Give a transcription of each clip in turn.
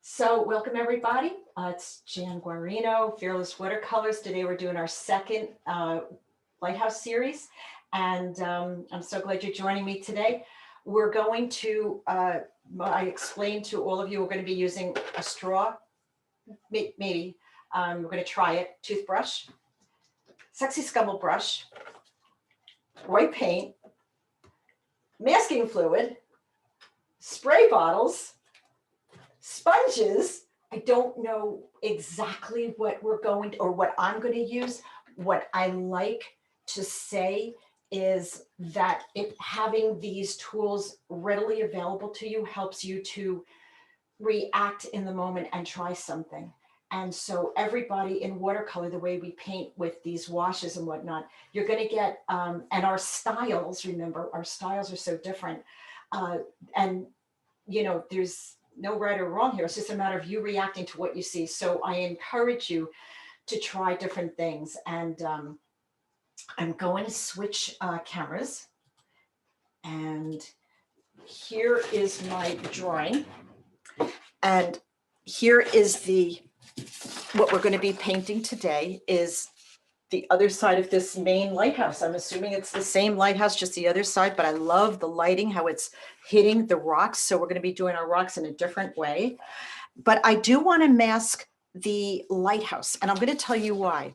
So welcome everybody. It's Jan Guarino, Fearless Watercolors. Today we're doing our second Lighthouse series. And I'm so glad you're joining me today. We're going to, I explained to all of you, we're going to be using a straw, maybe. We're going to try it, toothbrush, sexy scumble brush, white paint, masking fluid, spray bottles, sponges. I don't know exactly what we're going to, or what I'm going to use. What I like to say is that having these tools readily available to you helps you to react in the moment and try something. And so everybody in watercolor, the way we paint with these washes and whatnot, you're going to get, and our styles, remember, our styles are so different. And, you know, there's no right or wrong here. It's just a matter of you reacting to what you see. So I encourage you to try different things. And I'm going to switch cameras. And here is my drawing. And here is what we're going to be painting today is the other side of this main lighthouse. I'm assuming it's the same lighthouse, just the other side, but I love the lighting, how it's hitting the rocks. So we're going to be doing our rocks in a different way. But I do want to mask the lighthouse, and I'm going to tell you why.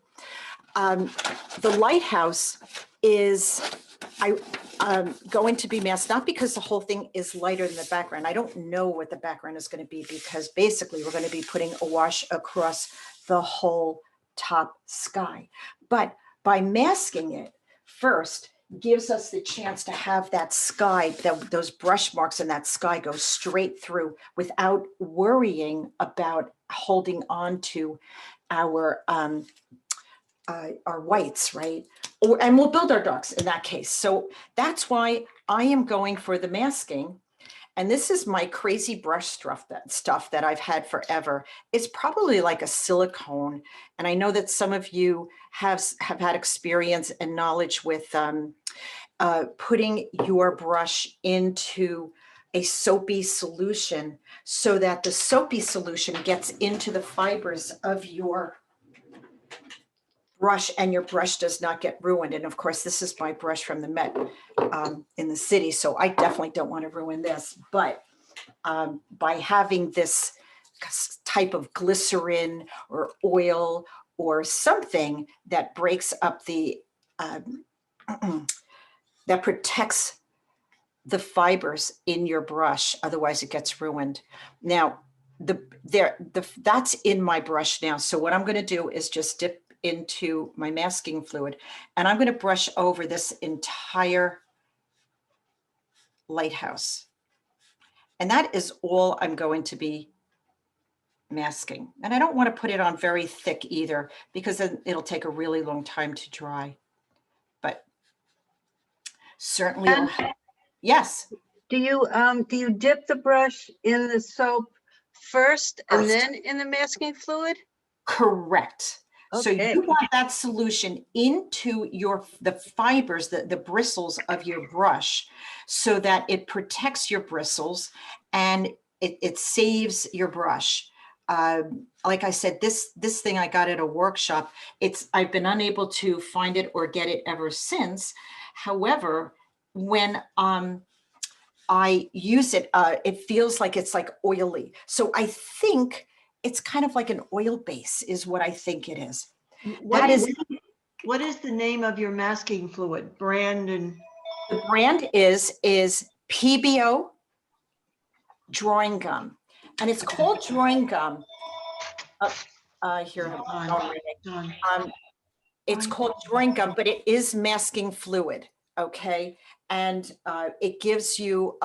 The lighthouse is going to be masked, not because the whole thing is lighter than the background. I don't know what the background is going to be, because basically we're going to be putting a wash across the whole top sky. But by masking it first gives us the chance to have that sky, those brush marks in that sky go straight through without worrying about holding on to our whites, right? And we'll build our darks in that case. So that's why I am going for the masking. And this is my crazy brush stuff that I've had forever. It's probably like a silicone. And I know that some of you have had experience and knowledge with putting your brush into a soapy solution so that the soapy solution gets into the fibers of your brush and your brush does not get ruined. And of course, this is my brush from the Met in the city, so I definitely don't want to ruin this. But by having this type of glycerin or oil or something that breaks up the, that protects the fibers in your brush, otherwise it gets ruined. Now, that's in my brush now. So what I'm going to do is just dip into my masking fluid, and I'm going to brush over this entire lighthouse. And that is all I'm going to be masking. And I don't want to put it on very thick either, because then it'll take a really long time to dry. But certainly, yes. Do you dip the brush in the soap first and then in the masking fluid? Correct. Okay. So you want that solution into the fibers, the bristles of your brush, so that it protects your bristles and it saves your brush. Like I said, this thing I got at a workshop. I've been unable to find it or get it ever since. However, when I use it, it feels like it's like oily. So I think it's kind of like an oil base is what I think it is. What is the name of your masking fluid brand? And the brand is PBO drawing gum, and it's called drawing gum. Here, it's called drawing gum, but it is masking fluid. Okay, and it gives you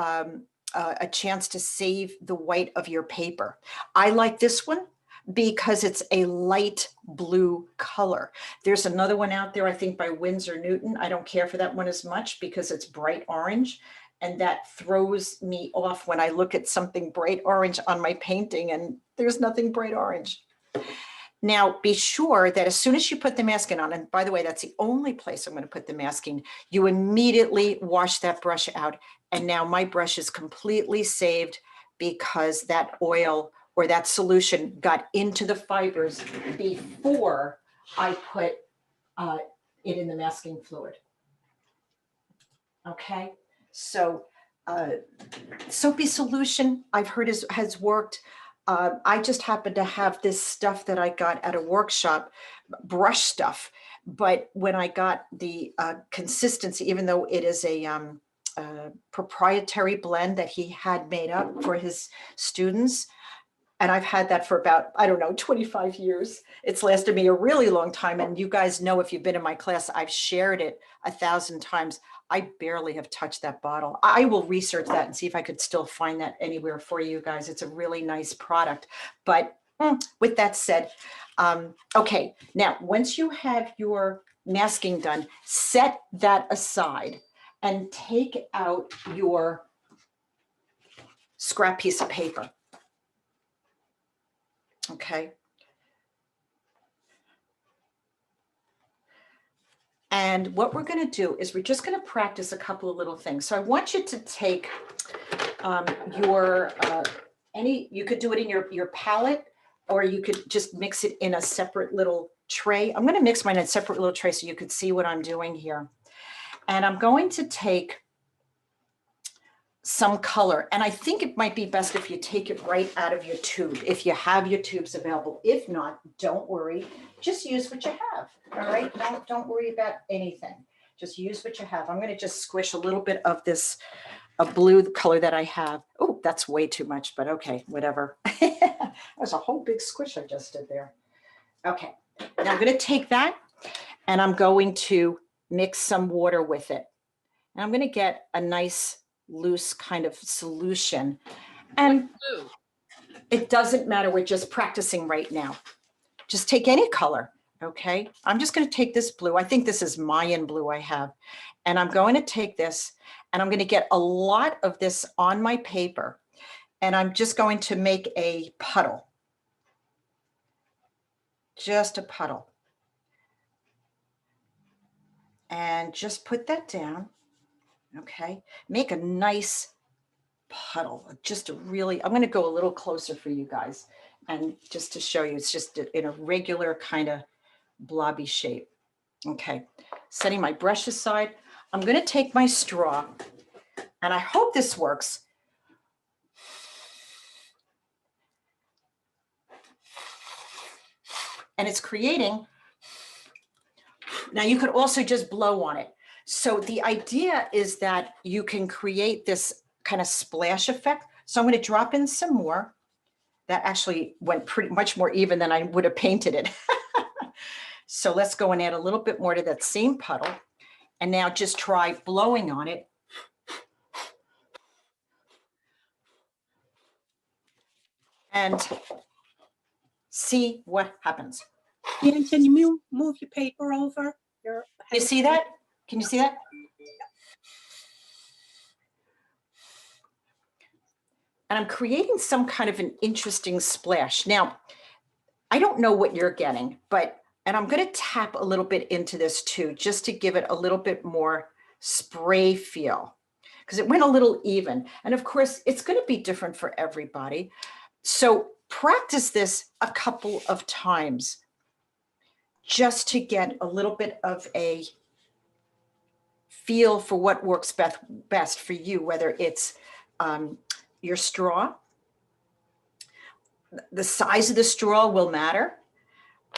a chance to save the white of your paper. I like this one because it's a light blue color. There's another one out there, I think by Winsor Newton. I don't care for that one as much because it's bright orange, and that throws me off when I look at something bright orange on my painting and there's nothing bright orange. Now, be sure that as soon as you put the masking on, and by the way, that's the only place I'm going to put the masking, you immediately wash that brush out. And now my brush is completely saved because that oil or that solution got into the fibers before I put it in the masking fluid. Okay, so soapy solution I've heard has worked. I just happen to have this stuff that I got at a workshop, brush stuff. But when I got the consistency, even though it is a proprietary blend that he had made up for his students, and I've had that for about, I don't know, 25 years. It's lasted me a really long time. And you guys know, if you've been in my class, I've shared it 1,000 times. I barely have touched that bottle. I will research that and see if I could still find that anywhere for you guys. It's a really nice product. But with that said, okay, now once you have your masking done, set that aside and take out your scrap piece of paper. Okay. And what we're going to do is we're just going to practice a couple of little things. So I want you to take you could do it in your palette, or you could just mix it in a separate little tray. I'm going to mix mine in a separate little tray so you could see what I'm doing here. And I'm going to take some color. And I think it might be best if you take it right out of your tube, if you have your tubes available. If not, don't worry. Just use what you have. All right. Don't worry about anything. Just use what you have. I'm going to just squish a little bit of this blue color that I have. Oh, that's way too much, but okay, whatever. There's a whole big squish I just did there. Okay. Now I'm going to take that and I'm going to mix some water with it. And I'm going to get a nice loose kind of solution. And it doesn't matter. We're just practicing right now. Just take any color. Okay. I'm just going to take this blue. I think this is Mayan blue I have. And I'm going to take this and I'm going to get a lot of this on my paper. And I'm just going to make a puddle. Just a puddle. And just put that down. Okay. Make a nice puddle. Just a really, I'm going to go a little closer for you guys. And just to show you, it's just in a regular kind of blobby shape. Okay. Setting my brush aside. I'm going to take my straw, and I hope this works. And it's creating, now you could also just blow on it. So the idea is that you can create this kind of splash effect. So I'm going to drop in some more. That actually went pretty much more even than I would have painted it. So let's go and add a little bit more to that same puddle. And now just try blowing on it. And see what happens. Can you move your paper over? You see that? Can you see that? And I'm creating some kind of an interesting splash. Now, I don't know what you're getting, and I'm going to tap a little bit into this too, just to give it a little bit more spray feel, because it went a little even. And of course, it's going to be different for everybody. So practice this a couple of times just to get a little bit of a feel for what works best for you, whether it's your straw. The size of the straw will matter.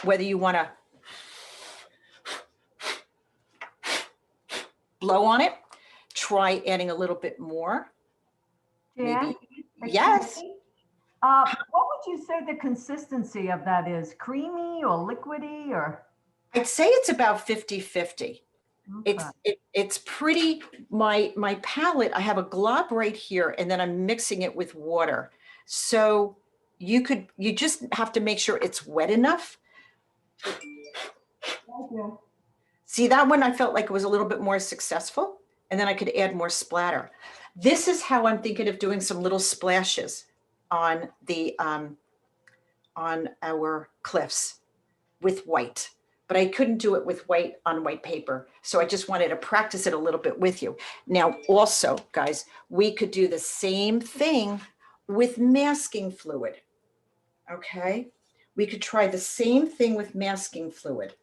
Whether you want to blow on it, try adding a little bit more. Jan? Maybe. Yes. What would you say the consistency of that is? Creamy or liquidy, or? I'd say it's about 50-50. Okay. It's pretty, my palette, I have a glob right here, and then I'm mixing it with water. So you just have to make sure it's wet enough. Thank you. See, that one I felt like it was a little bit more successful, and then I could add more splatter. This is how I'm thinking of doing some little splashes on the on our cliffs with white. But I couldn't do it with white on white paper. So I just wanted to practice it a little bit with you. Now, also, guys, we could do the same thing with masking fluid. Okay, we could try the same thing with masking fluid.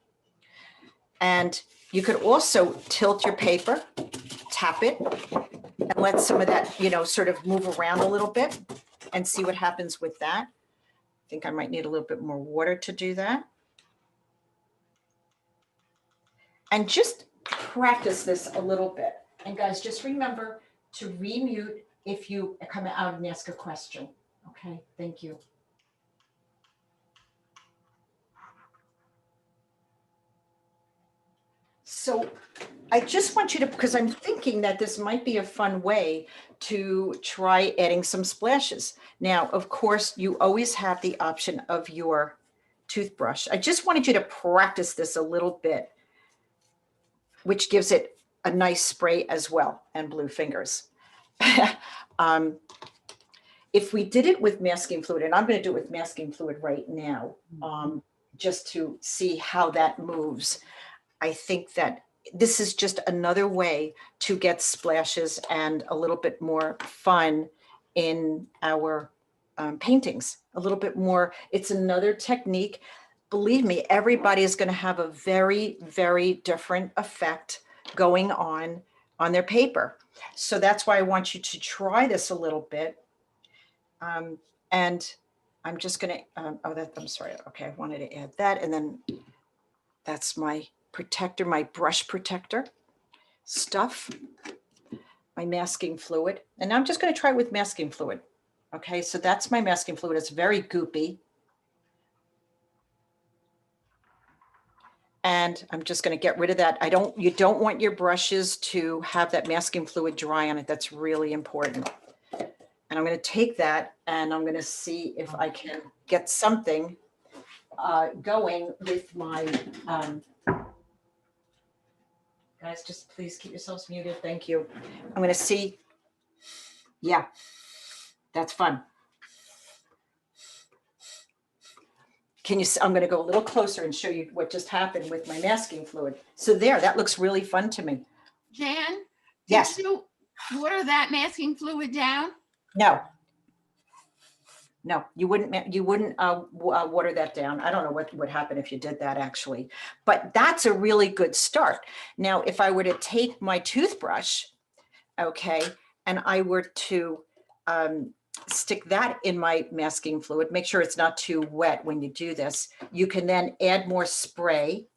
And you could also tilt your paper, tap it, and let some of that, sort of move around a little bit and see what happens with that. I think I might need a little bit more water to do that. And just practice this a little bit. And guys, just remember to remute if you come out and ask a question. Okay, thank you. So I just want you to, because I'm thinking that this might be a fun way to try adding some splashes. Now, of course, you always have the option of your toothbrush. I just wanted you to practice this a little bit, which gives it a nice spray as well, and blue fingers. If we did it with masking fluid, and I'm going to do it with masking fluid right now, just to see how that moves. I think that this is just another way to get splashes and a little bit more fun in our paintings, a little bit more. It's another technique. Believe me, everybody is going to have a very, very different effect going on their paper. So that's why I want you to try this a little bit. And I'm just going to, I'm sorry. Okay, I wanted to add that. And then that's my protector, my brush protector stuff, my masking fluid. And now I'm just going to try it with masking fluid. Okay, so that's my masking fluid. It's very goopy. And I'm just going to get rid of that. You don't want your brushes to have that masking fluid dry on it. That's really important. And I'm going to take that and I'm going to see if I can get something going with my, guys, just please keep yourselves muted. Thank you. I'm going to see. Yeah, that's fun. Can you, I'm going to go a little closer and show you what just happened with my masking fluid. So there, that looks really fun to me. Jan? Yes. Did you water that masking fluid down? No, you wouldn't water that down. I don't know what would happen if you did that actually, but that's a really good start. Now, if I were to take my toothbrush, okay, and I were to stick that in my masking fluid, make sure it's not too wet when you do this. You can then add more spray.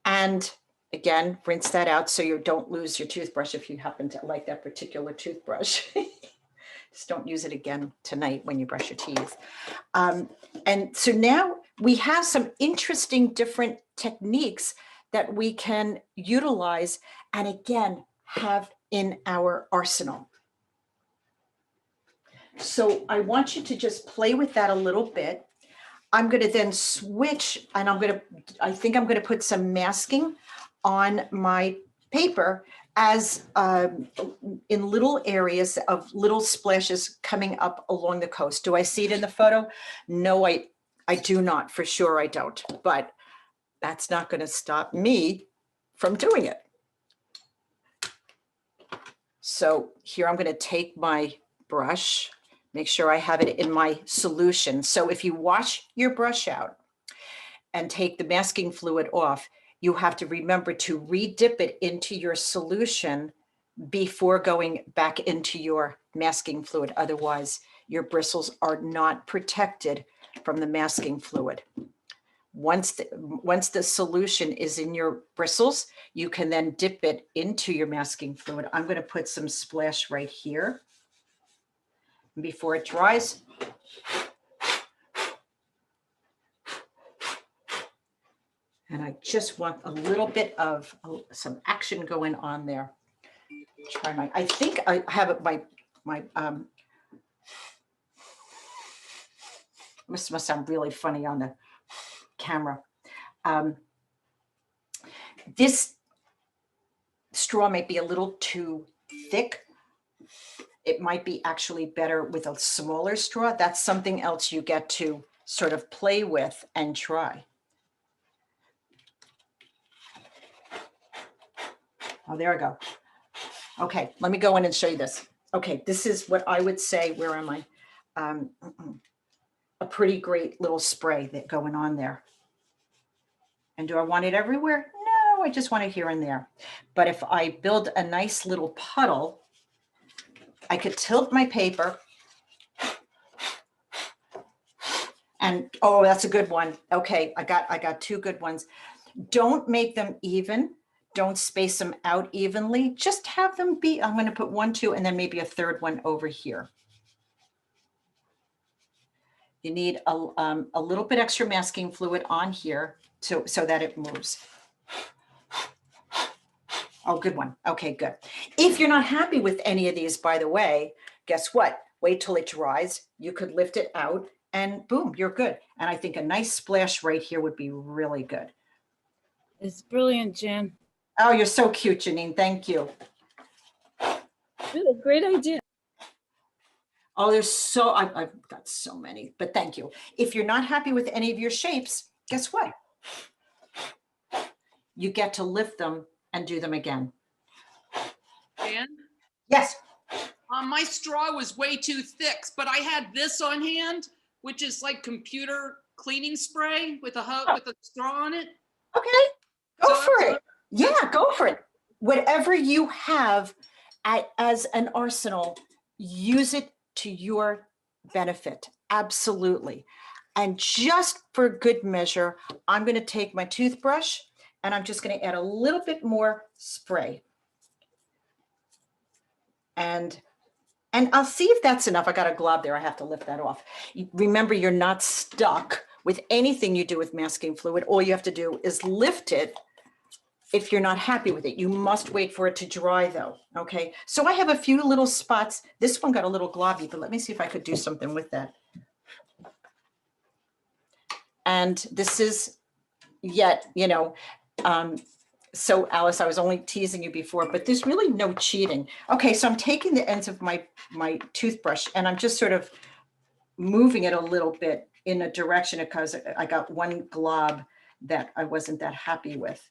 And again, rinse that out so you don't lose your toothbrush if you happen to like that particular toothbrush. Just don't use it again tonight when you brush your teeth. And so now we have some interesting different techniques that we can utilize and again, have in our arsenal. So I want you to just play with that a little bit. I'm going to then switch and I think I'm going to put some masking on my paper as in little areas of little splashes coming up along the coast. Do I see it in the photo? No, I do not, for sure I don't, but that's not going to stop me from doing it. So here I'm going to take my brush, make sure I have it in my solution. So if you wash your brush out and take the masking fluid off, you have to remember to re-dip it into your solution before going back into your masking fluid. Otherwise, your bristles are not protected from the masking fluid. Once the solution is in your bristles, you can then dip it into your masking fluid. I'm going to put some splash right here before it dries. And I just want a little bit of some action going on there. Try I think I have it, this must sound really funny on the camera. This straw might be a little too thick. It might be actually better with a smaller straw. That's something else you get to sort of play with and try. Oh, there I go. Okay, let me go in and show you this. Okay, this is what I would say. Where am I? a pretty great little spray that going on there. And do I want it everywhere? No, I just want it here and there. But if I build a nice little puddle, I could tilt my paper. And oh, that's a good one. Okay, I got two good ones. Don't make them even. Don't space them out evenly. Just have them be, I'm going to put 1, 2, and then maybe a third one over here. You need a little bit extra masking fluid on here so that it moves. Oh, good one. Okay, good. If you're not happy with any of these, by the way, guess what? Wait till it dries. You could lift it out and boom, you're good. And I think a nice splash right here would be really good. It's brilliant, Jan. Oh, you're so cute, Janine. Thank you. Really great idea. Oh, I've got so many, but thank you. If you're not happy with any of your shapes, guess what? You get to lift them and do them again. Dan, Yes. my straw was way too thick, but I had this on hand, which is like computer cleaning spray with a straw on it. Okay. Go So for that's it. Yeah, go for it. Whatever you have as an arsenal, use it to your benefit. Absolutely. And just for good measure, I'm going to take my toothbrush and I'm just going to add a little bit more spray. And I'll see if that's enough. I got a glob there. I have to lift that off. Remember, you're not stuck with anything you do with masking fluid. All you have to do is lift it if you're not happy with it. You must wait for it to dry though, okay? So I have a few little spots. This one got a little globby, but let me see if I could do something with that. And this is yet, so Alice, I was only teasing you before, but there's really no cheating. Okay, so I'm taking the ends of my toothbrush and I'm just sort of moving it a little bit in a direction because I got one glob that I wasn't that happy with.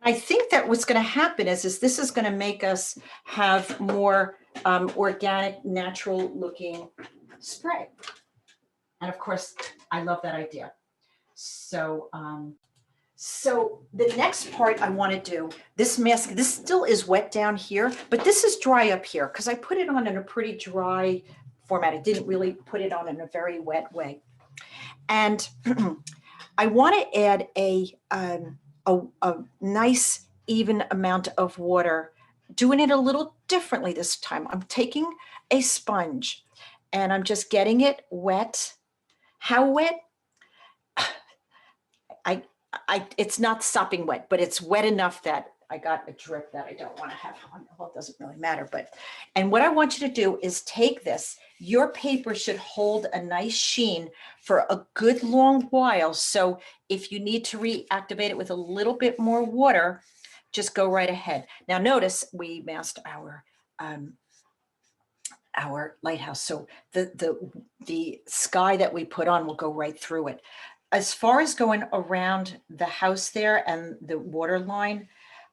I think that what's going to happen is this is going to make us have more organic, natural looking spray. And of course, I love that idea. So, so the next part I want to do, this mask, this still is wet down here, but this is dry up here because I put it on in a pretty dry format. I didn't really put it on in a very wet way. And I want to add a nice even amount of water, doing it a little differently this time. I'm taking a sponge and I'm just getting it wet. How wet? It's not sopping wet, but it's wet enough that I got a drip that I don't want to have on. Well, it doesn't really matter, and what I want you to do is take this. Your paper should hold a nice sheen for a good long while. So if you need to reactivate it with a little bit more water, just go right ahead. Now notice we masked our lighthouse. So the sky that we put on will go right through it. As far as going around the house there and the water line,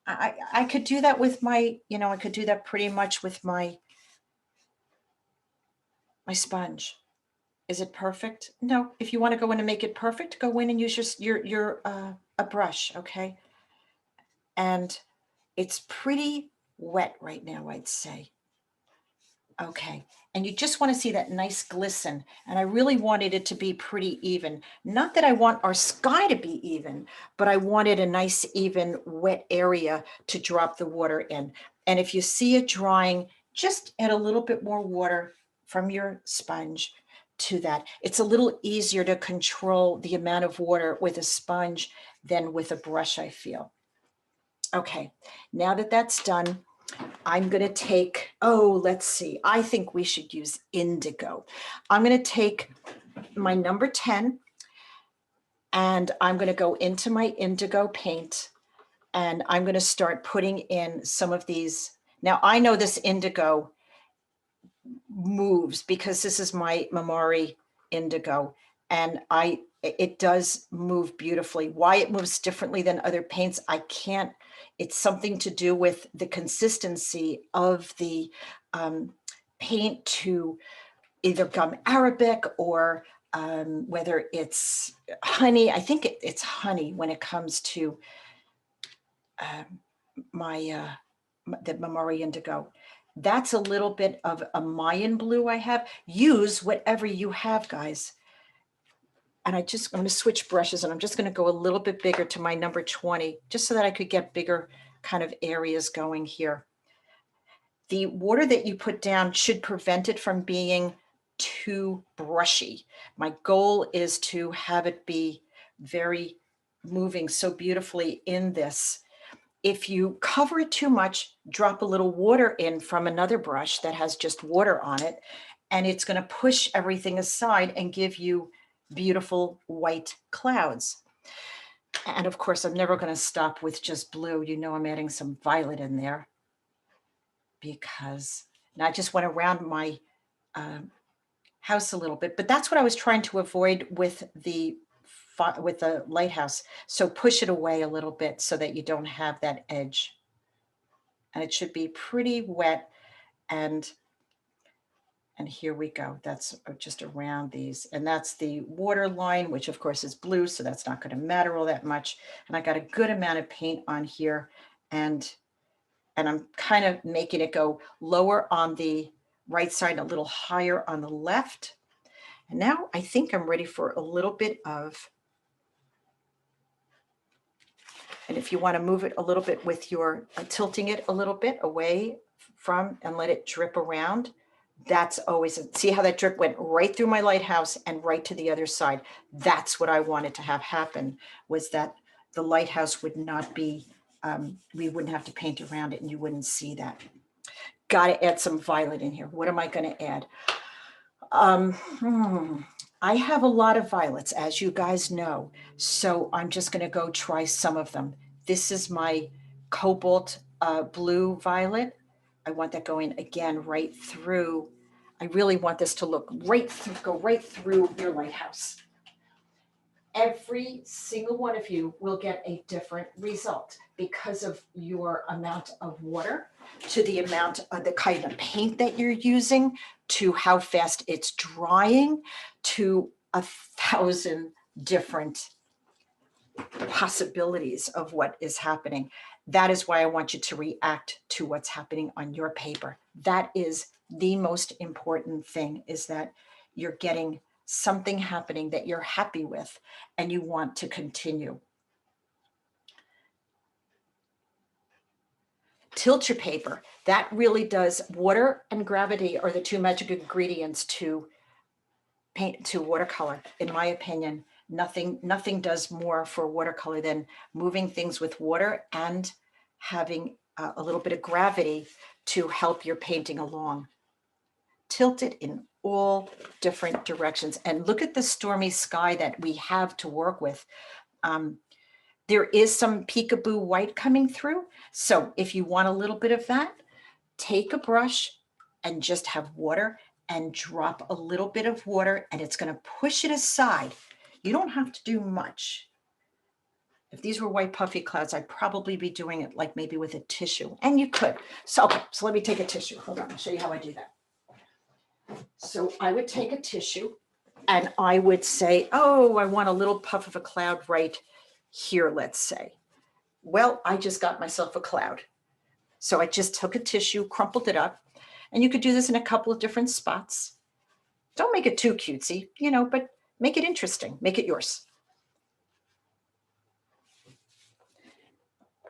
I could do that with my, I could do that pretty much with my sponge. Is it perfect? No. If you want to go in and make it perfect, go in and use your a brush, okay? And it's pretty wet right now, I'd say. Okay, and you just want to see that nice glisten. And I really wanted it to be pretty even. Not that I want our sky to be even, but I wanted a nice even wet area to drop the water in. And if you see it drying, just add a little bit more water from your sponge to that. It's a little easier to control the amount of water with a sponge than with a brush, I feel. Okay, now that that's done, I'm going to take, let's see, I think we should use indigo. I'm going to take my number 10 and I'm going to go into my indigo paint and I'm going to start putting in some of these. Now I know this indigo moves because this is my Mamari indigo and it does move beautifully. Why it moves differently than other paints, I can't. It's something to do with the consistency of the paint to either gum arabic or whether it's honey. I think it's honey when it comes to the Mamori indigo. That's a little bit of a Mayan blue I have. Use whatever you have, guys. And I'm going to switch brushes, and I'm just going to go a little bit bigger to my number 20, just so that I could get bigger kind of areas going here. The water that you put down should prevent it from being too brushy. My goal is to have it be very moving so beautifully in this. If you cover it too much, drop a little water in from another brush that has just water on it, and it's going to push everything aside and give you beautiful white clouds. And of course, I'm never going to stop with just blue. You know, I'm adding some violet in there because and I just went around my house a little bit, but that's what I was trying to avoid with the Lighthouse. So push it away a little bit so that you don't have that edge. And it should be pretty wet. And here we go. That's just around these. And that's the water line, which of course is blue. So that's not going to matter all that much. And I got a good amount of paint on here. And I'm kind of making it go lower on the right side, a little higher on the left. And now I think I'm ready for a little bit of, and if you want to move it a little bit with your tilting it a little bit away from and let it drip around. That's always, see how that drip went right through my Lighthouse and right to the other side. That's what I wanted to have happen, was that the Lighthouse would not be, we wouldn't have to paint around it and you wouldn't see that. Got to add some violet in here. What am I going to add? I have a lot of violets, as you guys know, so I'm just going to go try some of them. This is my cobalt blue violet. I want that going again right through. I really want this to look right through, go right through your Lighthouse. Every single one of you will get a different result because of your amount of water, to the amount of the kind of paint that you're using, to how fast it's drying, to 1,000 different possibilities of what is happening. That is why I want you to react to what's happening on your paper. That is the most important thing, is that you're getting something happening that you're happy with and you want to continue. Tilt your paper. That really does. Water and gravity are the two magic ingredients to paint, to watercolor, in my opinion. Nothing does more for watercolor than moving things with water and having a little bit of gravity to help your painting along. Tilt it in all different directions. And look at the stormy sky that we have to work with. There is some peekaboo white coming through. So if you want a little bit of that, take a brush and just have water and drop a little bit of water, and it's going to push it aside. You don't have to do much. If these were white puffy clouds, I'd probably be doing it like maybe with a tissue, and you could. So, okay, so let me take a tissue. Hold on, I'll show you how I do that. So I would take a tissue and I would say, oh, I want a little puff of a cloud right here, let's say. Well, I just got myself a cloud. So I just took a tissue, crumpled it up, and you could do this in a couple of different spots. Don't make it too cutesy, but make it interesting, make it yours.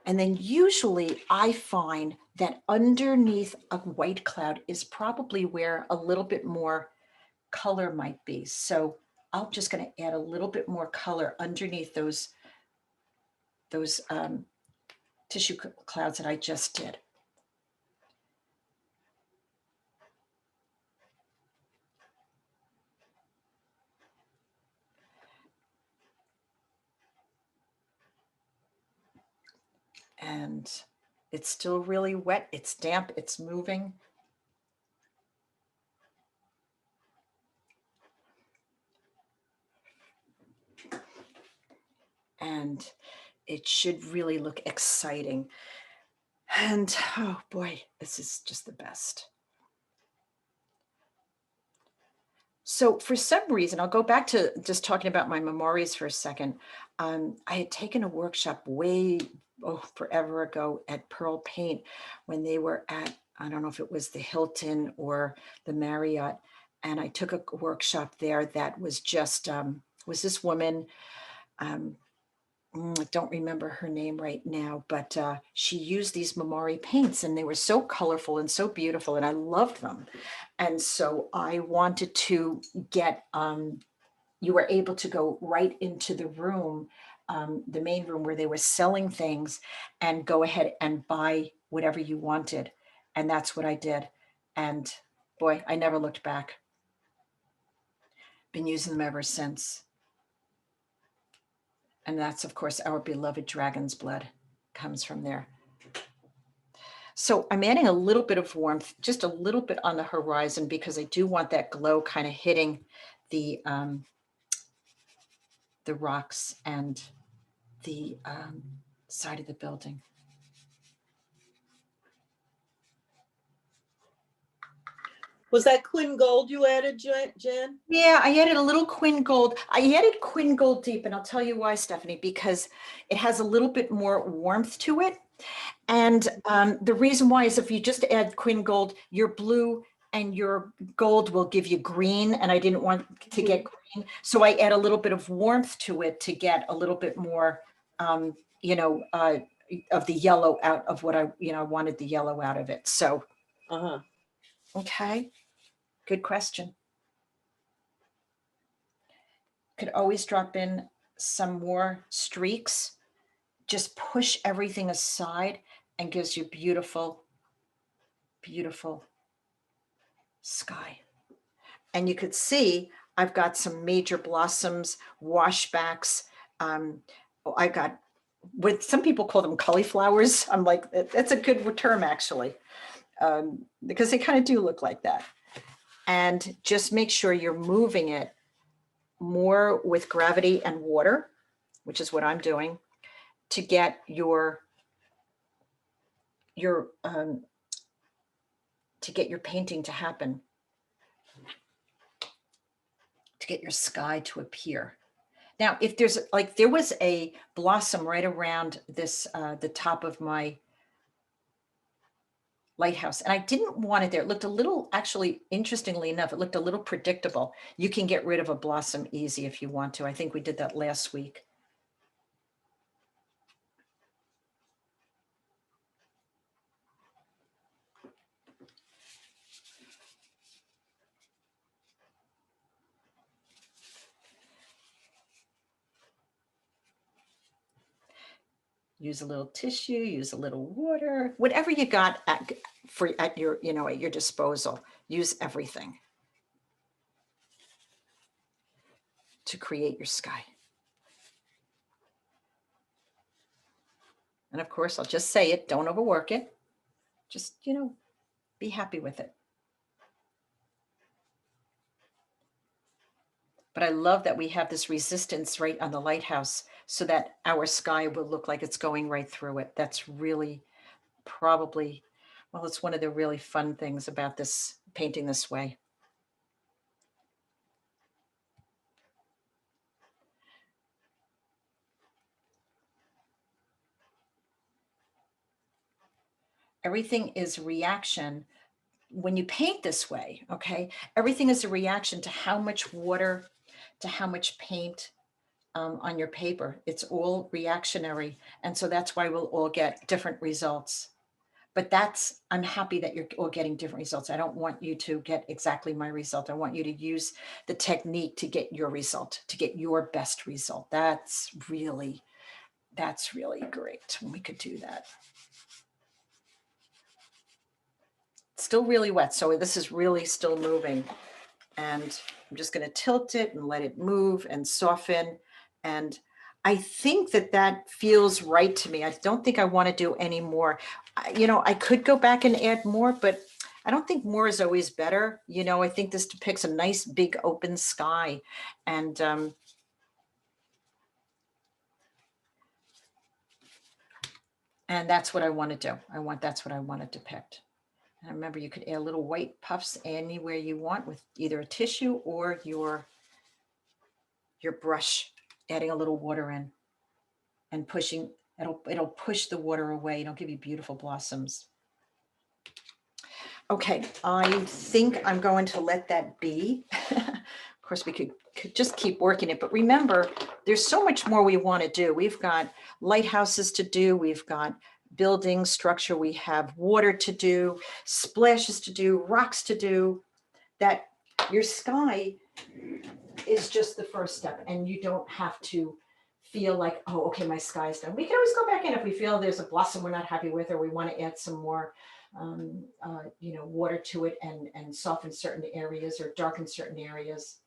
And then usually I find that underneath a white cloud is probably where a little bit more color might be. So I'm just going to add a little bit more color underneath those tissue clouds that I just did. And it's still really wet. It's damp. It's moving. And it should really look exciting. And oh boy, this is just the best. So for some reason, I'll go back to just talking about my memories for a second. I had taken a workshop forever ago at Pearl Paint when they were at, I don't know if it was the Hilton or the Marriott. And I took a workshop there that was just, was this woman, I don't remember her name right now, but she used these Mamori paints and they were so colorful and so beautiful and I loved them. And so I wanted to get, you were able to go right into the room, the main room where they were selling things and go ahead and buy whatever you wanted. And that's what I did. And boy, I never looked back. Been using them ever since. And that's, of course, our beloved dragon's blood comes from there. So I'm adding a little bit of warmth, just a little bit on the horizon, because I do want that glow kind of hitting the rocks and the side of the building. Was that Quinn Gold you added, Jan? Yeah, I added a little Quinn Gold. I added Quinn Gold Deep, and I'll tell you why, Stephanie, because it has a little bit more warmth to it. And the reason why is if you just add Quinn Gold, your blue and your gold will give you green, and I didn't want to get green. So I add a little bit of warmth to it to get a little bit more, of the yellow out of what I wanted the yellow out of it. So, okay, good question. Could always drop in some more streaks, just push everything aside and gives you beautiful, beautiful sky. And you could see I've got some major blossoms, washbacks. I got what some people call them cauliflowers. I'm like, that's a good term actually, because they kind of do look like that. And just make sure you're moving it more with gravity and water, which is what I'm doing, to get your painting to happen, to get your sky to appear. Now, if there's there was a blossom right around this, the top of my lighthouse, and I didn't want it there. It looked a little, actually, interestingly enough, it looked a little predictable. You can get rid of a blossom easy if you want to. I think we did that last week. Use a little tissue, use a little water, whatever you got at your, at your disposal. Use everything to create your sky. And of course, I'll just say it, don't overwork it. Just, be happy with it. But I love that we have this resistance right on the lighthouse so that our sky will look like it's going right through it. That's really probably, well, it's one of the really fun things about this painting this way. Everything is reaction. When you paint this way, okay, everything is a reaction to how much water, to how much paint on your paper. It's all reactionary. And so that's why we'll all get different results. But I'm happy that you're all getting different results. I don't want you to get exactly my result. I want you to use the technique to get your result, to get your best result. That's really great when we could do that. It's still really wet, so this is really still moving. And I'm just going to tilt it and let it move and soften. And I think that feels right to me. I don't think I want to do any more. I could go back and add more, but I don't think more is always better. I think this depicts a nice big open sky. And that's what I want to do. That's what I want to depict. And remember, you could add little white puffs anywhere you want with either a tissue or your brush, adding a little water in and pushing, it'll push the water away. It'll give you beautiful blossoms. Okay, I think I'm going to let that be. Of course, we could just keep working it, but remember, there's so much more we want to do. We've got lighthouses to do. We've got building structure. We have water to do, splashes to do, rocks to do. That your sky is just the first step, and you don't have to feel like, oh, okay, my sky's done. We can always go back in if we feel there's a blossom we're not happy with, or we want to add some more water to it and soften certain areas or darken certain areas.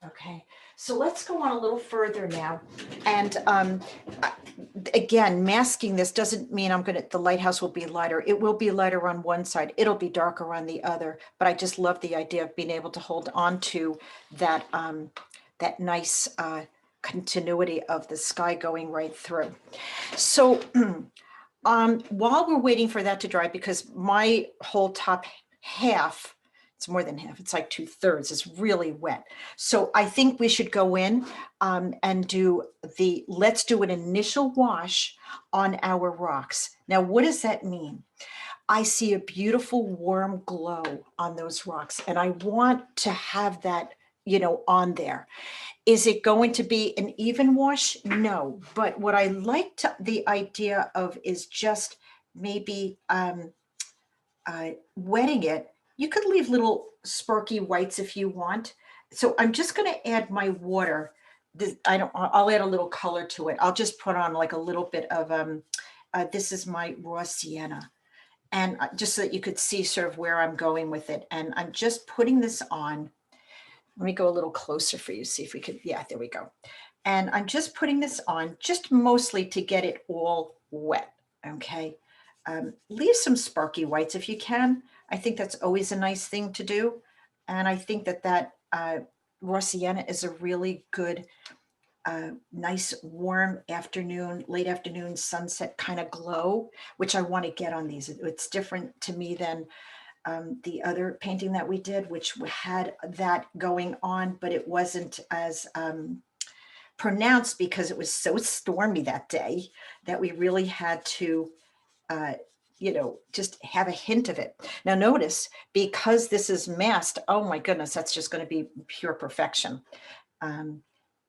Okay, so let's go on a little further now. And again, masking this doesn't mean the lighthouse will be lighter. It will be lighter on one side. It'll be darker on the other. But I just love the idea of being able to hold on to that, that nice continuity of the sky going right through. So while we're waiting for that to dry, because my whole top half, it's more than half, it's like 2/3, is really wet. So I think we should go in and let's do an initial wash on our rocks. Now, what does that mean? I see a beautiful warm glow on those rocks, and I want to have that, on there. Is it going to be an even wash? No, but what I like the idea of is just maybe wetting it. You could leave little sparky whites if you want. So I'm just going to add my water. I'll add a little color to it. I'll just put on like a little bit of, this is my raw sienna. And just so that you could see sort of where I'm going with it. And I'm just putting this on. Let me go a little closer for you, see if we could, yeah, there we go. And I'm just putting this on just mostly to get it all wet, okay? Leave some sparky whites if you can. I think that's always a nice thing to do. And I think that raw sienna is a really good, nice warm afternoon, late afternoon sunset kind of glow, which I want to get on these. It's different to me than the other painting that we did, which had that going on, but it wasn't as pronounced because it was so stormy that day that we really had to just have a hint of it. Now notice, because this is masked, oh my goodness, that's just going to be pure perfection.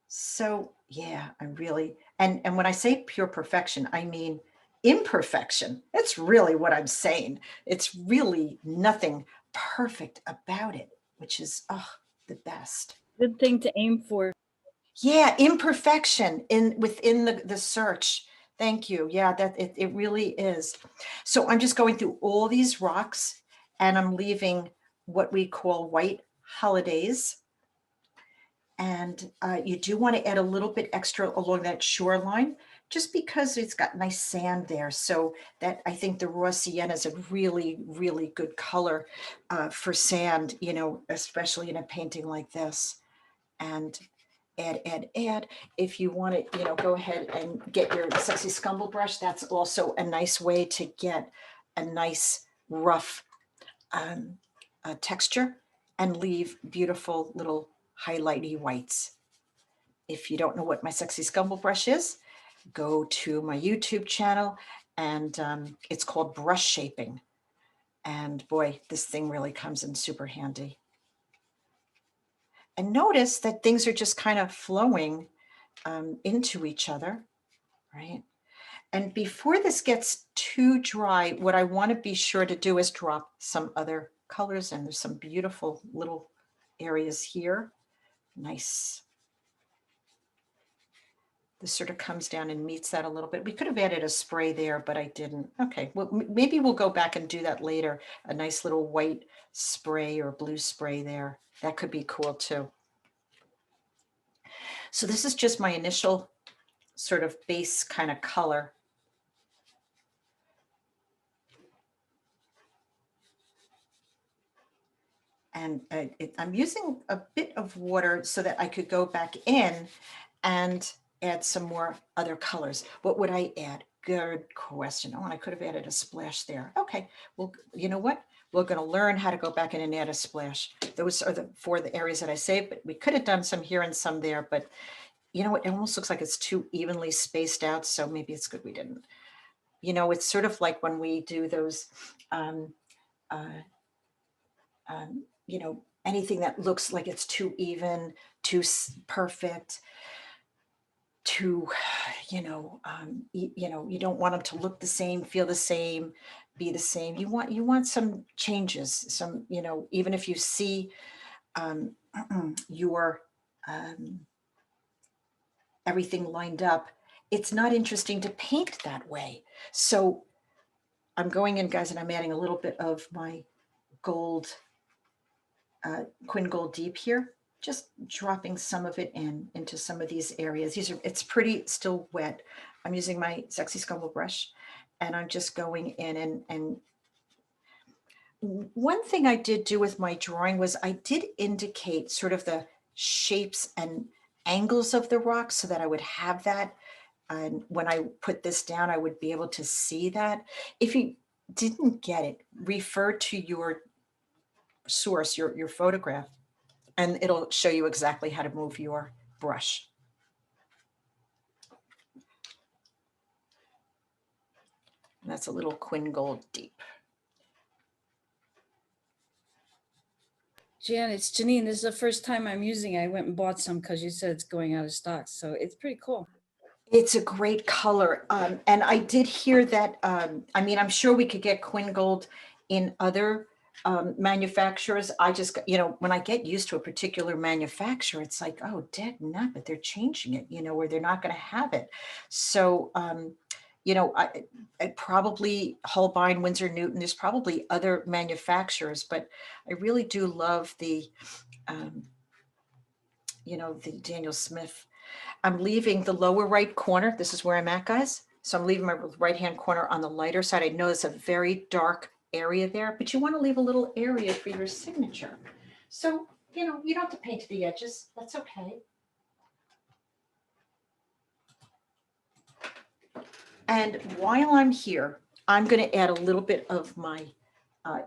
So yeah, I really, and when I say pure perfection, I mean imperfection. That's really what I'm saying. It's really nothing perfect about it, which is the best. Good thing to aim for. Yeah, imperfection within the search. Thank you. Yeah, that it really is. So I'm just going through all these rocks, and I'm leaving what we call white holidays. And you do want to add a little bit extra along that shoreline, just because it's got nice sand there. So that, I think the raw sienna is a really, really good color for sand, especially in a painting like this. And add. If you want to, go ahead and get your Sexy Scumble brush. That's also a nice way to get a nice rough texture and leave beautiful little highlighty whites. If you don't know what my Sexy Scumble brush is, go to my YouTube channel, and it's called Brush Shaping. And boy, this thing really comes in super handy. And notice that things are just kind of flowing into each other, right? And before this gets too dry, what I want to be sure to do is drop some other colors in. There's some beautiful little areas here. Nice. This sort of comes down and meets that a little bit. We could have added a spray there, but I didn't. Okay, well, maybe we'll go back and do that later. A nice little white spray or blue spray there. That could be cool too. So this is just my initial sort of base kind of color. And I'm using a bit of water so that I could go back in and add some more other colors. What would I add? good question. Oh, and I could have added a splash there. Okay, well, you know what? We're going to learn how to go back in and add a splash. Those are the four the areas that I saved, but we could have done some here and some there, but you know what? It almost looks like it's too evenly spaced out, so maybe it's good we didn't. You know, it's sort of like when we do those, uh, you know, anything that looks like it's too even, too perfect, too, you know, you don't want them to look the same, feel the same, be the same. You want some changes, some, you know, even if you see your everything lined up, it's not interesting to paint that way. So I'm going in, guys, and I'm adding a little bit of my gold, Quinn Gold Deep here, just dropping some of it into some of these areas. It's pretty still wet. I'm using my Sexy Scumble brush, and I'm just going in and one thing I did do with my drawing was I did indicate sort of the shapes and angles of the rocks so that I would have that. And when I put this down, I would be able to see that. If you didn't get it, refer to your source, your photograph, and it'll show you exactly how to move your brush. And that's a little Quinn Gold Deep. Jan, it's Janine. This is the first time I'm using it. I went and bought some because you said it's going out of stock. So it's pretty cool. It's a great color. And I did hear that, I mean, I'm sure we could get Quinn Gold in other manufacturers. I just, you know, when I get used to a particular manufacturer, it's like, oh, dang, not, but they're changing it, you know, or they're not going to have it. So, you know, I probably Holbein, Winsor Newton, there's probably other manufacturers, but I really do love the, you know, the Daniel Smith. I'm leaving the lower right corner. This is where I'm at, guys. So I'm leaving my right-hand corner on the lighter side. I know it's a very dark area there, but you want to leave a little area for your signature. So, you know, you don't have to paint the edges. That's okay. And while I'm here, I'm going to add a little bit of my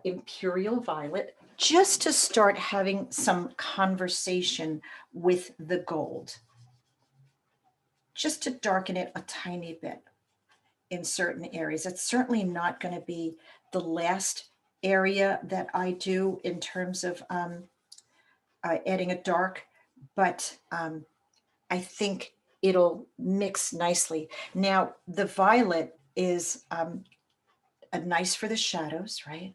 Imperial Violet just to start having some conversation with the gold. Just to darken it a tiny bit in certain areas. It's certainly not going to be the last area that I do in terms of adding a dark, but I think it'll mix nicely. Now, the violet is nice for the shadows, right?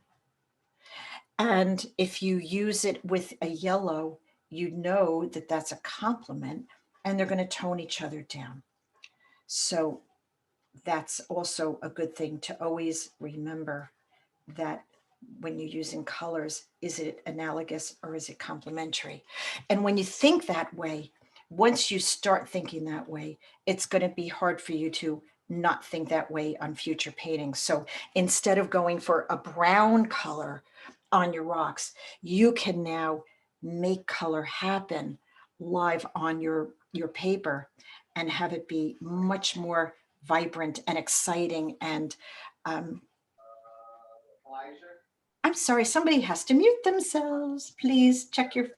And if you use it with a yellow, you know that that's a complement and they're going to tone each other down. So that's also a good thing to always remember, that when you're using colors, is it analogous or is it complementary? And when you think that way, once you start thinking that way, it's going to be hard for you to not think that way on future paintings. So instead of going for a brown color on your rocks, you can now make color happen live on your paper and have it be much more vibrant and exciting. And I'm sorry, somebody has to mute themselves. Please check your.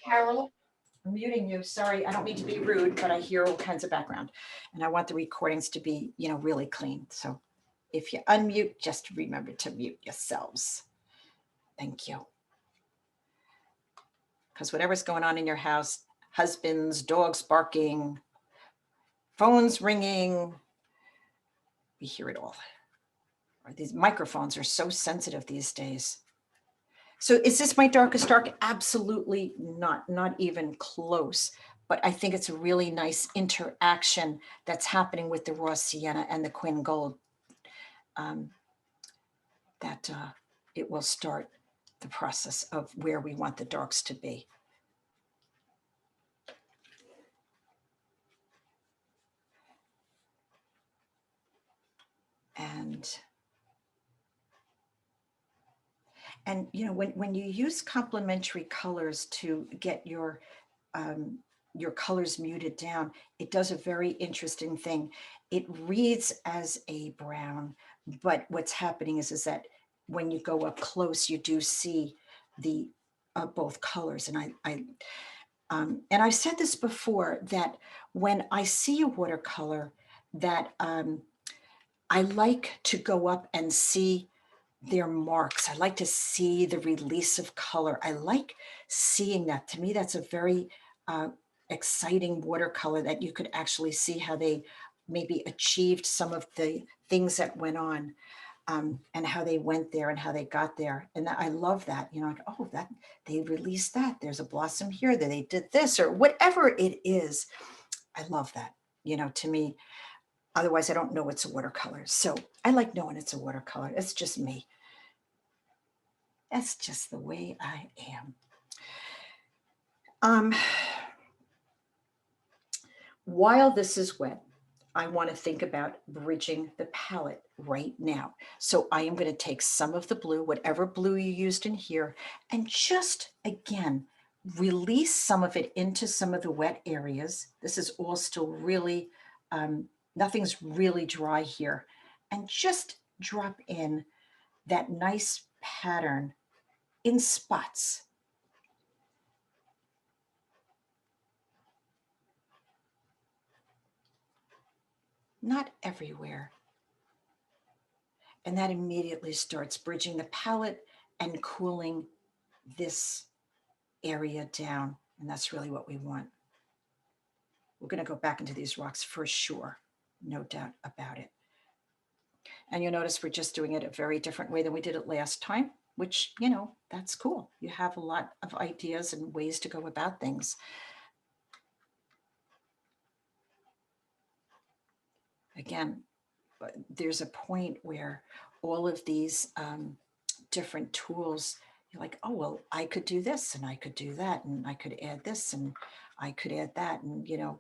Carol, I'm muting you. Sorry, I don't mean to be rude, but I hear all kinds of background and I want the recordings to be, you know, really clean. So if you unmute, just remember to mute yourselves. Thank you. Because whatever's going on in your house, husbands, dogs barking, phones ringing, we hear it all. These microphones are so sensitive these days. So is this my darkest dark? Absolutely not even close. But I think it's a really nice interaction that's happening with the raw sienna and the Quinn Gold. That it will start the process of where we want the darks to be. And you know, when you use complementary colors to get your your colors muted down, it does a very interesting thing. It reads as a brown, but what's happening is that when you go up close, you do see the both colors. And and I've said this before, that when I see a watercolor, that I like to go up and see their marks. I like to see the release of color. I like seeing that. To me, that's a very exciting watercolor, that you could actually see how they maybe achieved some of the things that went on, and how they went there and how they got there. And I love that, you know, like, oh, that they released that. There's a blossom here, that they did this, or whatever it is. I love that, you know, to me. Otherwise, I don't know it's a watercolor. So I like knowing it's a watercolor. It's just me. That's just the way I am. While this is wet, I want to think about bridging the palette right now. So I am going to take some of the blue, whatever blue you used in here, and just, again, release some of it into some of the wet areas. This is all still really, nothing's really dry here. And just drop in that nice pattern in spots. Not everywhere. And that immediately starts bridging the palette and cooling this area down. And that's really what we want. We're going to go back into these rocks for sure. No doubt about it. And you'll notice we're just doing it a very different way than we did it last time, which, you know, that's cool. You have a lot of ideas and ways to go about things. Again, there's a point where all of these different tools, you're like, oh, well, I could do this and I could do that and I could add this and I could add that, and, you know,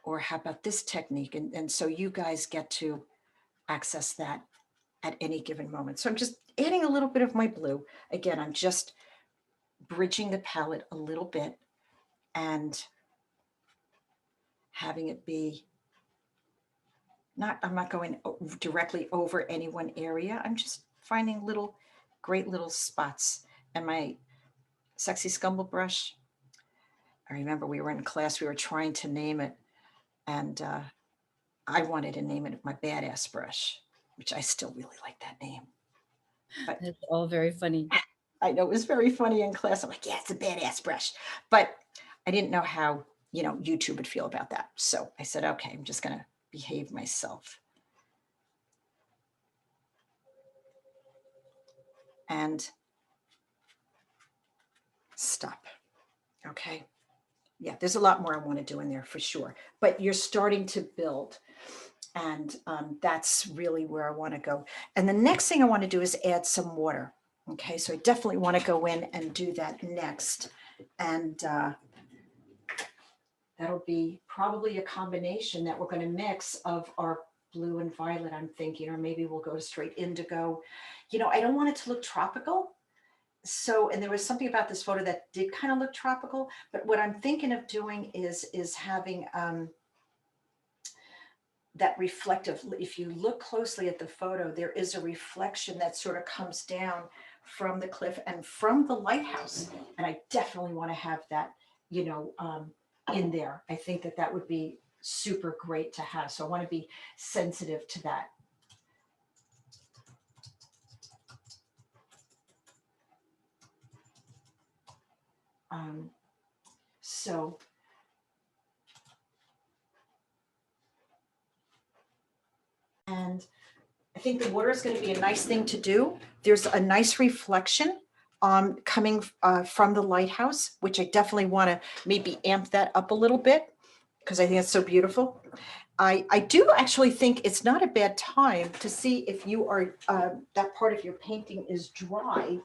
or how about this technique? And so you guys get to access that at any given moment. So I'm just adding a little bit of my blue. Again, I'm just bridging the palette a little bit and having it be I'm not going directly over any one area. I'm just finding great little spots. And my sexy scumble brush, I remember we were in class, we were trying to name it, and I wanted to name it my badass brush, which I still really like that name. But It's all very funny. I know it was very funny in class. I'm like, yeah, it's a badass brush. But I didn't know how, you know, YouTube would feel about that. So I said, okay, I'm just going to behave myself. And stop. Okay. Yeah, there's a lot more I want to do in there for sure. But you're starting to build. And that's really where I want to go. And the next thing I want to do is add some water. Okay, so I definitely want to go in and do that next. And that'll be probably a combination that we're going to mix of our blue and violet, I'm thinking, or maybe we'll go to straight indigo. You know, I don't want it to look tropical. So, and there was something about this photo that did kind of look tropical, but what I'm thinking of doing is having that reflective, if you look closely at the photo, there is a reflection that sort of comes down from the cliff and from the lighthouse. And I definitely want to have that, you know, in there. I think that that would be super great to have. So I want to be sensitive to that. So and I think the water is going to be a nice thing to do. There's a nice reflection coming from the lighthouse, which I definitely want to maybe amp that up a little bit because I think it's so beautiful. I do actually think it's not a bad time to see if you are, that part of your painting is dry.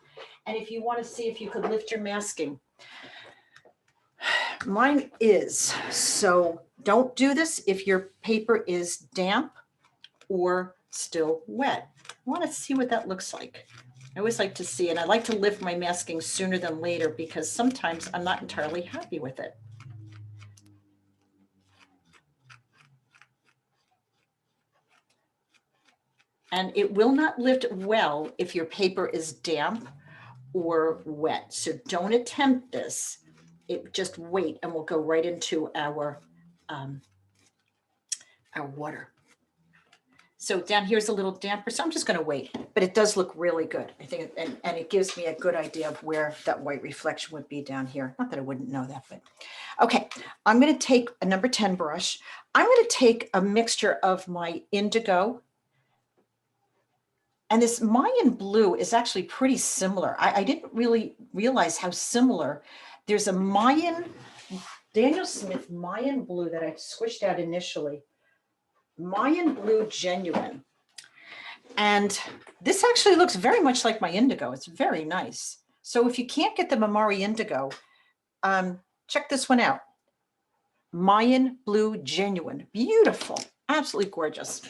And if you want to see if you could lift your masking. Mine is, so don't do this if your paper is damp or still wet. I want to see what that looks like. I always like to see, and I like to lift my masking sooner than later because sometimes I'm not entirely happy with it. And it will not lift well if your paper is damp or wet. So don't attempt this. Just wait and we'll go right into our water. So down here's a little damper, so I'm just going to wait, but it does look really good. I think, and it gives me a good idea of where that white reflection would be down here. Not that I wouldn't know that, but okay. I'm going to take a number 10 brush. I'm going to take a mixture of my indigo, and this Mayan blue is actually pretty similar. I didn't really realize how similar. There's a Mayan, Daniel Smith Mayan blue that I squished out initially. Mayan blue genuine. And this actually looks very much like my indigo. It's very nice. So if you can't get the Mamari indigo, check this one out. Mayan blue genuine. Beautiful. Absolutely gorgeous.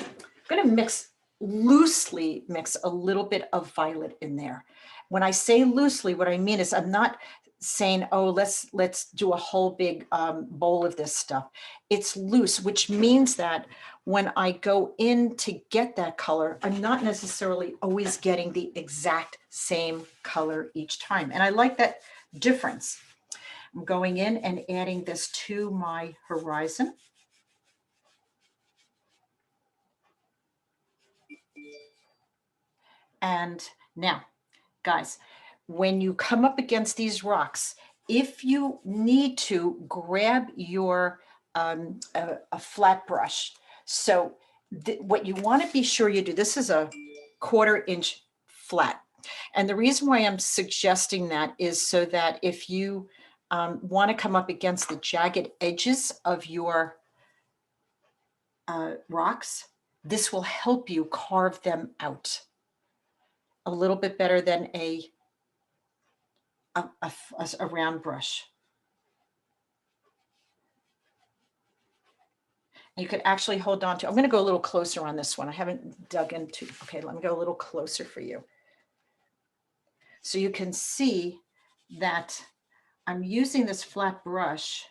I'm going to loosely mix a little bit of violet in there. When I say loosely, what I mean is I'm not saying, oh, let's do a whole big bowl of this stuff. It's loose, which means that when I go in to get that color, I'm not necessarily always getting the exact same color each time. And I like that difference. I'm going in and adding this to my horizon. And now, guys, when you come up against these rocks, if you need to, grab your a flat brush. So what you want to be sure you do, this is a 1/4 inch flat. And the reason why I'm suggesting that is so that if you want to come up against the jagged edges of your rocks, this will help you carve them out a little bit better than a round brush. You could actually hold on to, I'm going to go a little closer on this one. I haven't dug into, okay, let me go a little closer for you. So you can see that I'm using this flat brush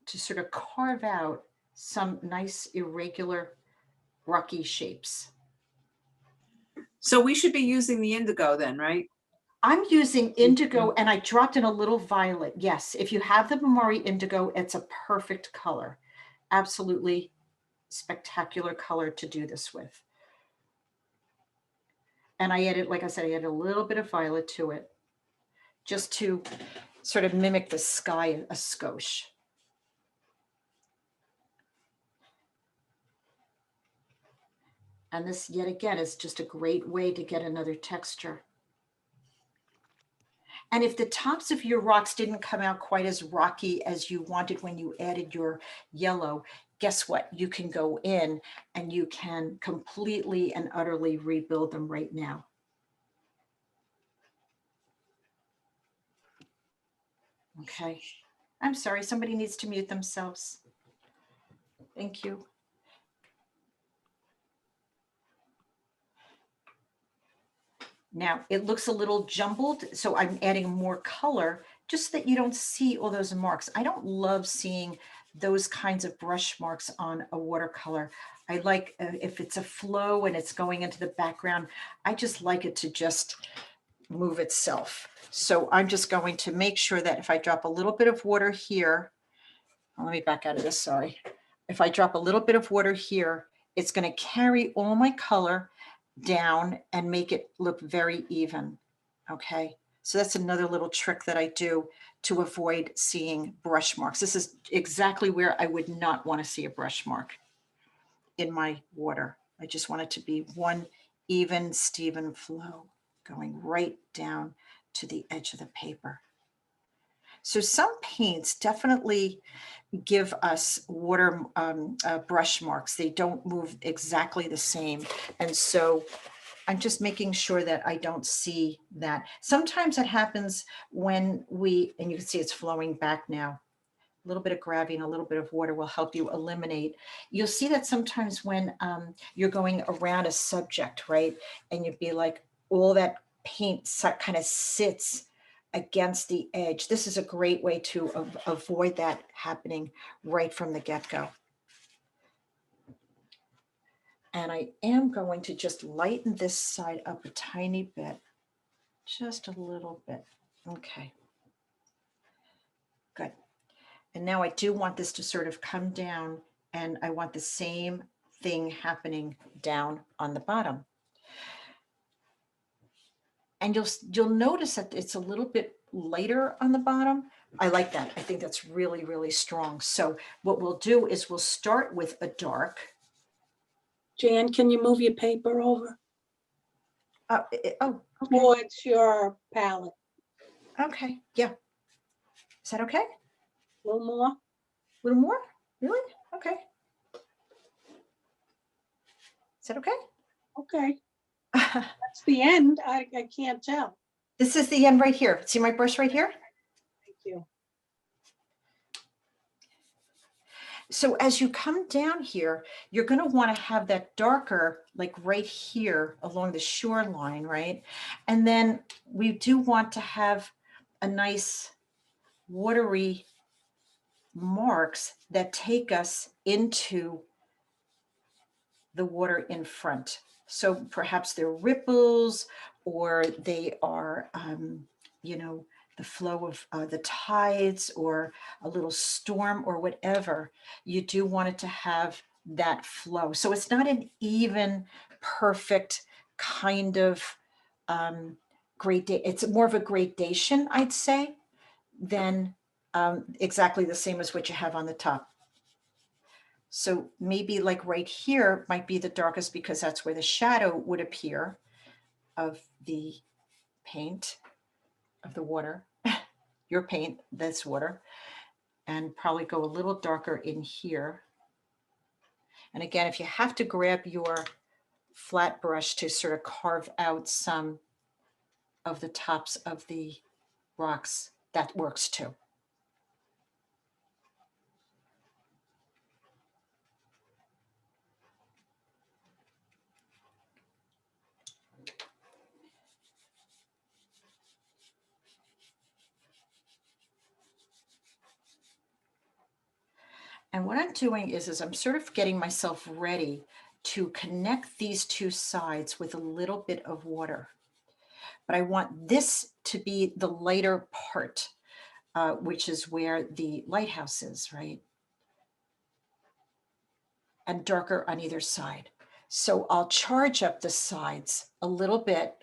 to sort of carve out some nice irregular rocky shapes. So we should be using the indigo then, right? I'm using indigo and I dropped in a little violet. Yes, if you have the Mamari indigo, it's a perfect color. Absolutely spectacular color to do this with. And I added, like I said, I added a little bit of violet to it just to sort of mimic the sky a skosh. And this, yet again, is just a great way to get another texture. And if the tops of your rocks didn't come out quite as rocky as you wanted when you added your yellow, guess what? You can go in and you can completely and utterly rebuild them right now. Okay. I'm sorry, somebody needs to mute themselves. Thank you. Now it looks a little jumbled, so I'm adding more color just so that you don't see all those marks. I don't love seeing those kinds of brush marks on a watercolor. I like if it's a flow and it's going into the background, I just like it to just move itself. So I'm just going to make sure that if I drop a little bit of water here, let me back out of this, sorry. If I drop a little bit of water here, it's going to carry all my color down and make it look very even. Okay, so that's another little trick that I do to avoid seeing brush marks. This is exactly where I would not want to see a brush mark in my water. I just want it to be one even Steven flow going right down to the edge of the paper. So some paints definitely give us water brush marks. They don't move exactly the same. And so I'm just making sure that I don't see that. Sometimes it happens when and you can see it's flowing back now. A little bit of gravity and a little bit of water will help you eliminate. You'll see that sometimes when you're going around a subject, right? And you'd be like, all that paint kind of sits against the edge. This is a great way to avoid that happening right from the get-go. And I am going to just lighten this side up a tiny bit, just a little bit. Okay, good. And now I do want this to sort of come down, and I want the same thing happening down on the bottom. And you'll notice that it's a little bit lighter on the bottom. I like that. I think that's really, really strong. So what we'll do is we'll start with a dark. Jan, can you move your paper over Okay. towards your palette? Okay. Yeah. Is that okay? A little more? A little more? Really? Okay. Is that okay? Okay, that's the end. I can't tell. This is the end right here. See my brush right here? Thank you. So as you come down here, you're going to want to have that darker, like right here along the shoreline, right? And then we do want to have a nice watery marks that take us into the water in front. So perhaps they're ripples, or they are, you know, the flow of the tides, or a little storm, or whatever. You do want it to have that flow. So it's not an even, perfect kind of it's more of a gradation, I'd say, than exactly the same as what you have on the top. So maybe like right here might be the darkest because that's where the shadow would appear of the paint, of the water, your paint, this water, and probably go a little darker in here. And again, if you have to grab your flat brush to sort of carve out some of the tops of the rocks, that works too. And what I'm doing is I'm sort of getting myself ready to connect these two sides with a little bit of water. But I want this to be the lighter part, which is where the lighthouse is, right? And darker on either side. So I'll charge up the sides a little bit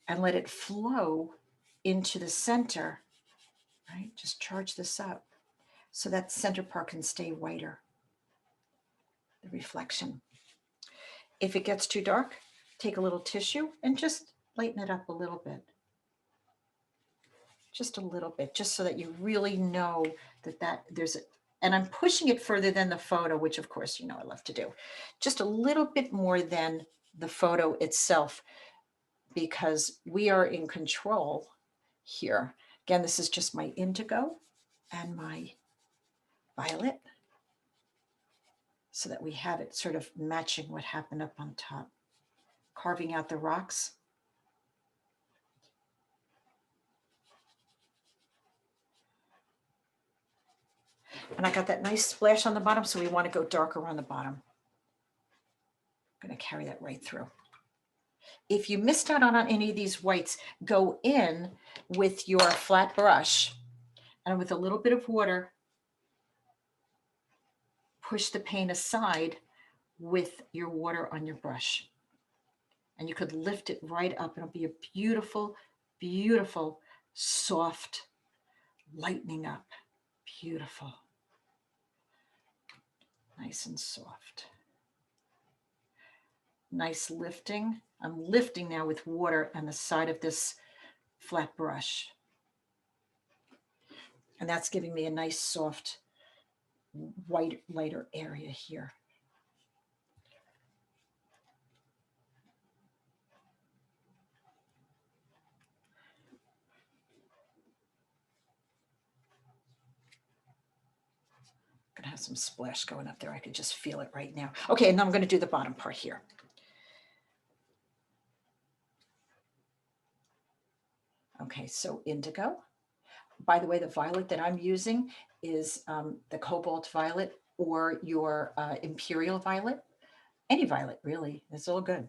and let it flow into the center, right? Just charge this up so that center part can stay whiter, the reflection. If it gets too dark, take a little tissue and just lighten it up a little bit. Just a little bit, just so that you really know that there's and I'm pushing it further than the photo, which of course, you know, I love to do. Just a little bit more than the photo itself, because we are in control here. Again, this is just my indigo and my violet, so that we have it sort of matching what happened up on top. Carving out the rocks. And I got that nice splash on the bottom, so we want to go darker on the bottom. I'm going to carry that right through. If you missed out on any of these whites, go in with your flat brush and with a little bit of water, push the paint aside with your water on your brush. And you could lift it right up. It'll be a beautiful, beautiful, soft lightening up. Beautiful. Nice and soft. Nice lifting. I'm lifting now with water on the side of this flat brush. And that's giving me a nice soft white, lighter area here. some splash going up there. I could just feel it right now. Okay, and I'm going to do the bottom part here. Okay, so indigo. By the way, the violet that I'm using is the cobalt violet or your imperial violet. Any violet, really. It's all good.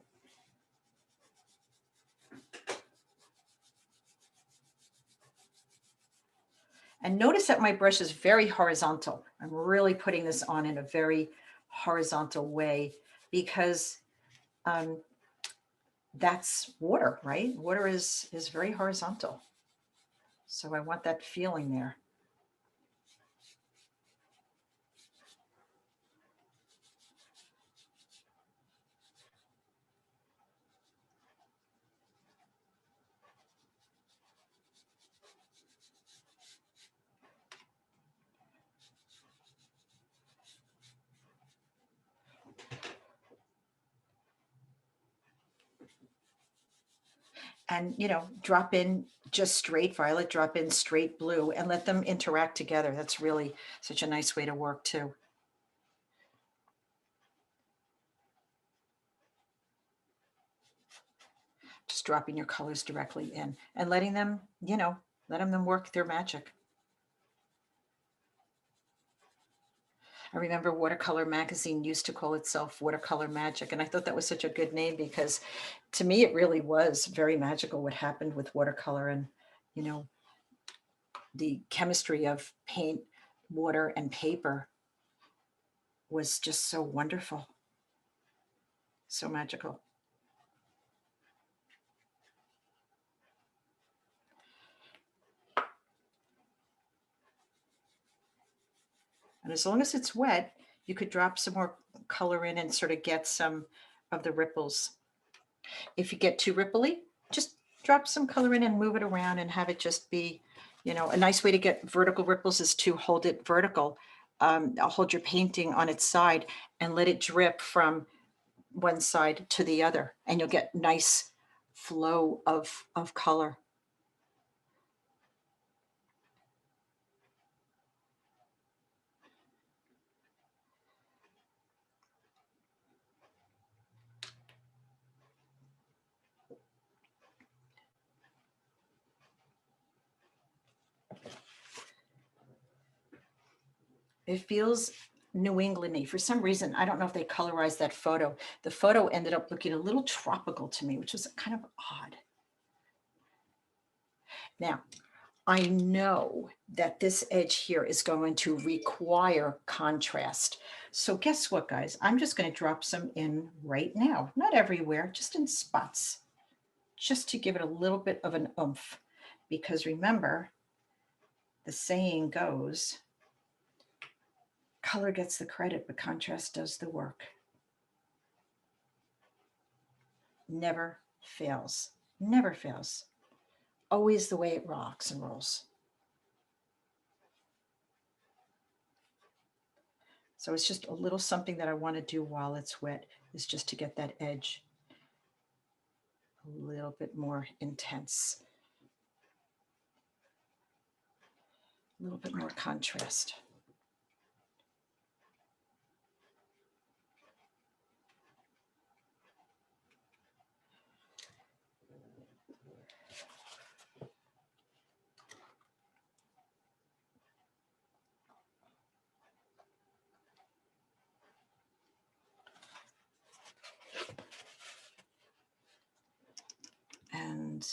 And notice that my brush is very horizontal. I'm really putting this on in a very horizontal way because that's water, right? Water is very horizontal. So I want that feeling there. And, you know, drop in just straight violet, drop in straight blue, and let them interact together. That's really such a nice way to work too. Just dropping your colors directly in and letting them, you know, letting them work their magic. I remember Watercolor magazine used to call itself Watercolor Magic. And I thought that was such a good name because to me, it really was very magical what happened with watercolor and, you know, the chemistry of paint, water, and paper was just so wonderful, so magical. And as long as it's wet, you could drop some more color in and sort of get some of the ripples. If you get too ripply, just drop some color in and move it around and have it just be, you know, a nice way to get vertical ripples is to hold it vertical. Hold your painting on its side and let it drip from one side to the other, and you'll get nice flow of color. It feels New England-y. For some reason, I don't know if they colorized that photo. The photo ended up looking a little tropical to me, which was kind of odd. Now, I know that this edge here is going to require contrast. So guess what, guys? I'm just going to drop some in right now. Not everywhere, just in spots, just to give it a little bit of an oomph. Because remember, the saying goes, color gets the credit, but contrast does the work. Never fails, never fails. Always the way it rocks and rolls. So it's just a little something that I want to do while it's wet, is just to get that edge a little bit more intense, a little bit more contrast. And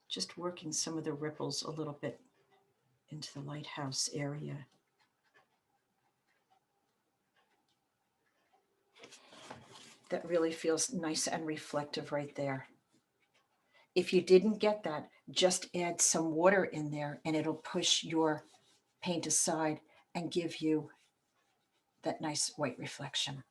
just working some of the ripples a little bit into the lighthouse area. That really feels nice and reflective right there. If you didn't get that, just add some water in there and it'll push your paint aside and give you that nice white reflection.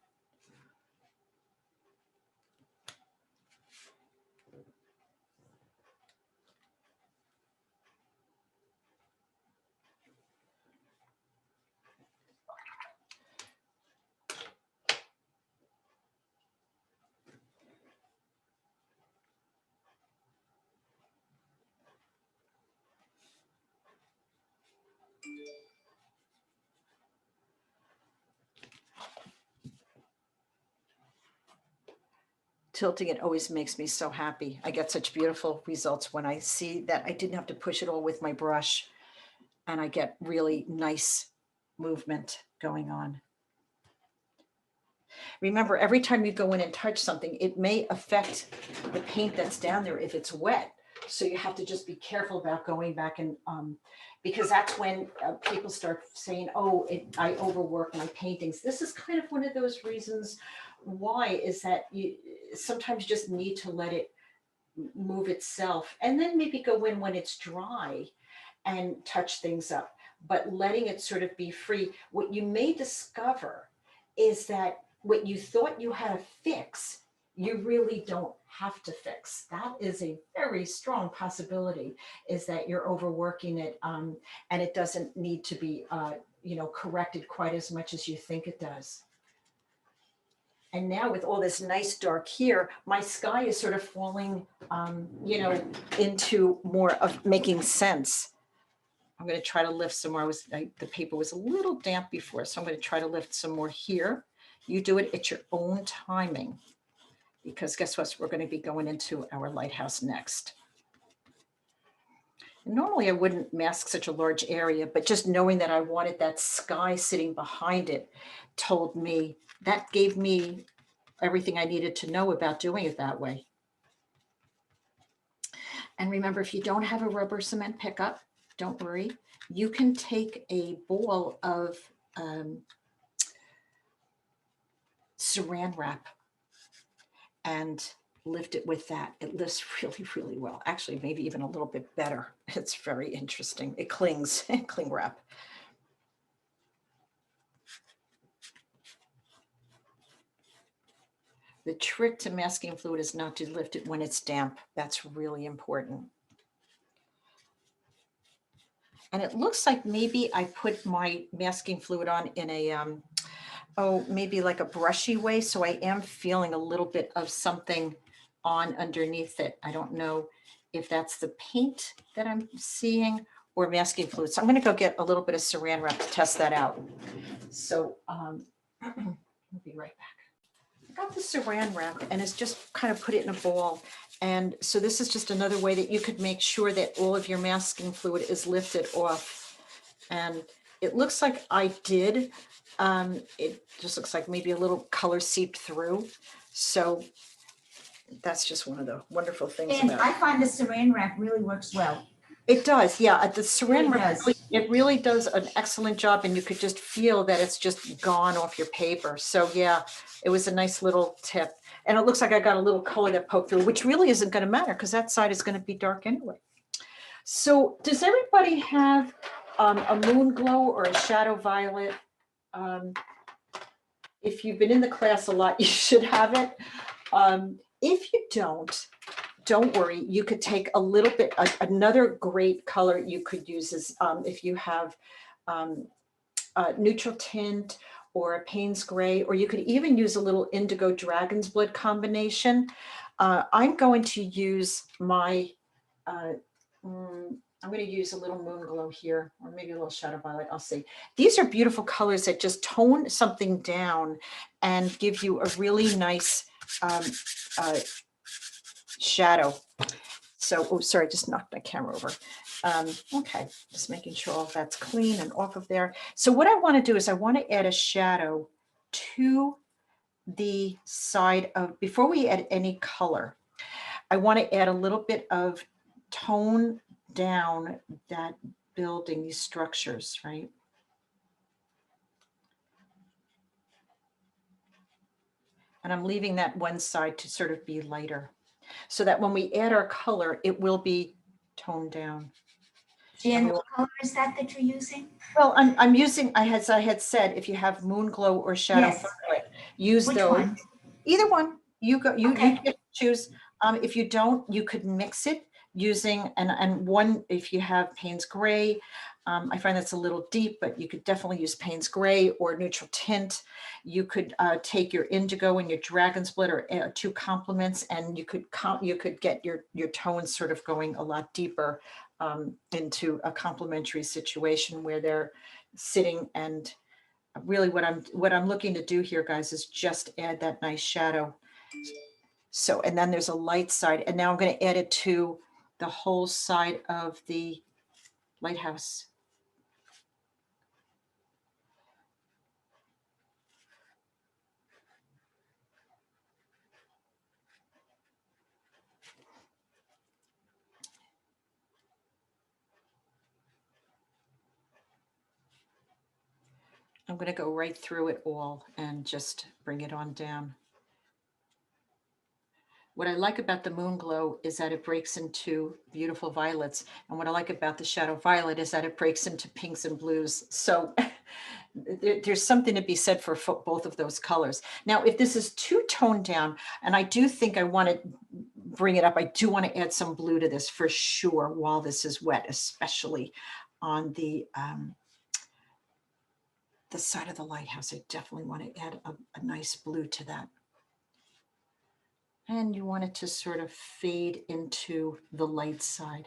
tilting it always makes me so happy. I get such beautiful results when I see that I didn't have to push it all with my brush, and I get really nice movement going on. Remember, every time you go in and touch something, it may affect the paint that's down there if it's wet. So you have to just be careful about going back and, because that's when people start saying, oh, I overwork my paintings. This is kind of one of those reasons why, is that you sometimes just need to let it move itself, and then maybe go in when it's dry and touch things up, but letting it sort of be free. What you may discover is that what you thought you had to fix, you really don't have to fix. That is a very strong possibility, is that you're overworking it, and it doesn't need to be corrected quite as much as you think it does. And now with all this nice dark here, my sky is sort of falling, into more of making sense. I'm going to try to lift some more. The paper was a little damp before, so I'm going to try to lift some more here. You do it at your own timing, because guess what? We're going to be going into our lighthouse next. And normally I wouldn't mask such a large area, but just knowing that I wanted that sky sitting behind it gave me everything I needed to know about doing it that way. And remember, if you don't have a rubber cement pickup, don't worry. You can take a ball of saran wrap and lift it with that. It lifts really, really well. Actually, maybe even a little bit better. It's very interesting. It clings, cling wrap. The trick to masking fluid is not to lift it when it's damp. That's really important. And it looks like maybe I put my masking fluid on in a, maybe like a brushy way. So I am feeling a little bit of something on underneath it. I don't know if that's the paint that I'm seeing or masking fluid. So I'm going to go get a little bit of saran wrap to test that out. So I'll be right back. I got the saran wrap and it's just kind of put it in a ball. And so this is just another way that you could make sure that all of your masking fluid is lifted off. And it looks like I did. It just looks like maybe a little color seeped through. So that's just one of the wonderful things And about I it. find the saran wrap really works well. It does, yeah. The saran It wrap, does. it really does an excellent job, and you could just feel that it's just gone off your paper. So yeah, it was a nice little tip. And it looks like I got a little color that poked through, which really isn't going to matter because that side is going to be dark anyway. So does everybody have a moon glow or a shadow violet? If you've been in the class a lot, you should have it. If you don't worry, you could take a little bit, another great color you could use is if you have neutral tint or a Payne's gray, or you could even use a little indigo dragon's blood combination. I'm going to use my, I'm going to use a little moon glow here, or maybe a little shadow violet, I'll see. These are beautiful colors that just tone something down and give you a really nice shadow. So, oh, sorry, I just knocked my camera over. Okay, just making sure all that's clean and off of there. So what I want to do is I want to add a shadow to the side of, before we add any color, I want to add a little bit of tone down that building, these structures, right? And I'm leaving that one side to sort of be lighter so that when we add our color, it will be toned down. Jan, what color is that you're using? Well, I'm using, as I had said, if you have moon glow or shadow violet, use Which those. one? Either one. You Okay. can choose. If you don't, you could mix it using and one. If you have Payne's gray, I find that's a little deep, but you could definitely use Payne's gray or neutral tint. You could take your indigo and your dragon's blood or two complements, and you could get your tones sort of going a lot deeper into a complementary situation where they're sitting. And really what I'm looking to do here, guys, is just add that nice shadow. So, and then there's a light side, and now I'm going to add it to the whole side of the lighthouse. I'm going to go right through it all and just bring it on down. What I like about the moon glow is that it breaks into beautiful violets. And what I like about the shadow violet is that it breaks into pinks and blues. So there's something to be said for both of those colors. Now, if this is too toned down, and I do think I want to bring it up, I do want to add some blue to this for sure while this is wet, especially on the side of the lighthouse. I definitely want to add a nice blue to that. And you want it to sort of fade into the light side.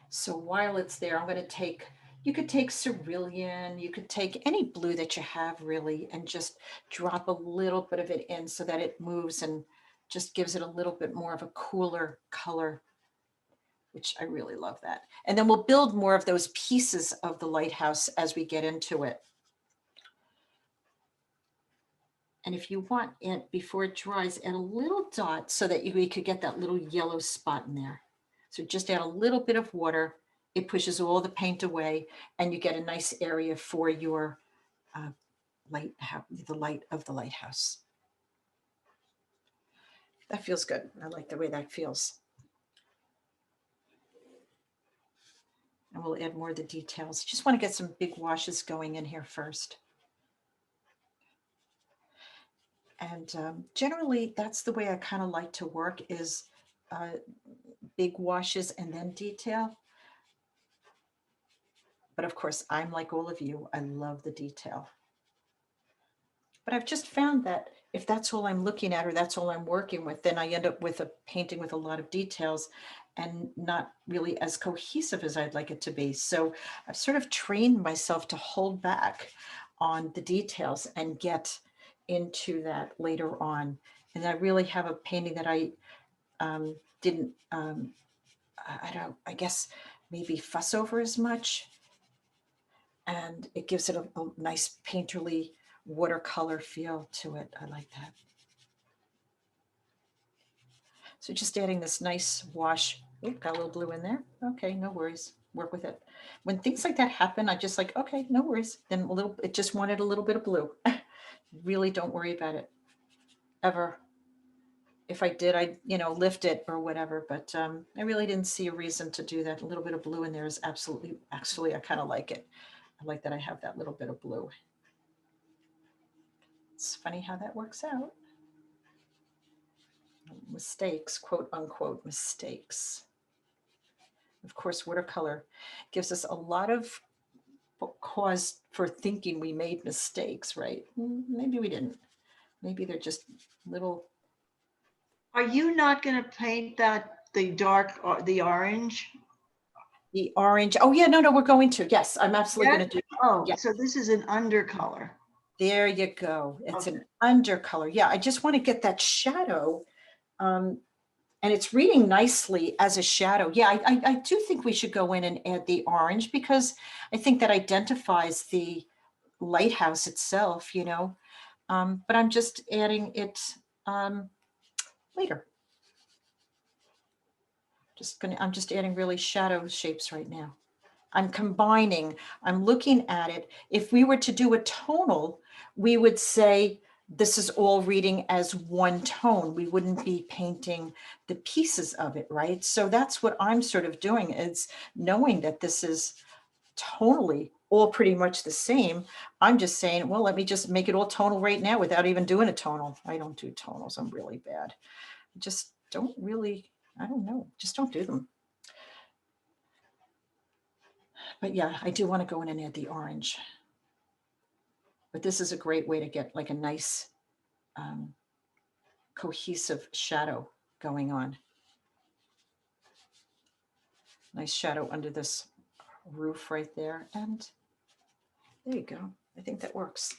So while it's there, I'm going to take, you could take cerulean, you could take any blue that you have really, and just drop a little bit of it in so that it moves and just gives it a little bit more of a cooler color, which I really love that. And then we'll build more of those pieces of the lighthouse as we get into it. And if you want it, before it dries, add a little dot so that we could get that little yellow spot in there. So just add a little bit of water. It pushes all the paint away and you get a nice area for your the light of the lighthouse. That feels good. I like the way that feels. And we'll add more of the details. Just want to get some big washes going in here first. And generally, that's the way I kind of like to work, is big washes and then detail. But of course, I'm like all of you. I love the detail. But I've just found that if that's all I'm looking at or that's all I'm working with, then I end up with a painting with a lot of details and not really as cohesive as I'd like it to be. So I've sort of trained myself to hold back on the details and get into that later on. And I really have a painting that I didn't, I guess maybe fuss over as much. And it gives it a nice painterly watercolor feel to it. I like that. So just adding this nice wash. Oop, got a little blue in there. Okay, no worries. Work with it. When things like that happen, I just like, okay, no worries. Then a little, it just wanted a little bit of blue. Really don't worry about it ever. If I did, I'd, lift it or whatever, but I really didn't see a reason to do that. A little bit of blue in there is absolutely, actually, I kind of like it. I like that I have that little bit of blue. It's funny how that works out. Mistakes, quote unquote, mistakes. Of course, watercolor gives us a lot of cause for thinking we made mistakes, right? Maybe we didn't. Maybe they're just little. Are you not going to paint that, the dark, or the orange? The orange. Oh yeah, no, we're going to. Yes, I'm absolutely going to do. Oh, yeah. So this is an undercolor. There you go. It's Okay. an undercolor. Yeah, I just want to get that shadow. And it's reading nicely as a shadow. Yeah, I do think we should go in and add the orange because I think that identifies the lighthouse itself, but I'm just adding it later. I'm just adding really shadow shapes right now. I'm combining, I'm looking at it. If we were to do a tonal, we would say, this is all reading as one tone. We wouldn't be painting the pieces of it, right? So that's what I'm sort of doing, is knowing that this is tonally all pretty much the same. I'm just saying, well, let me just make it all tonal right now without even doing a tonal. I don't do tonals. I'm really bad. I just don't really, I don't know, just don't do them. But yeah, I do want to go in and add the orange. But this is a great way to get like a nice cohesive shadow going on. Nice shadow under this roof right there. And there you go. I think that works.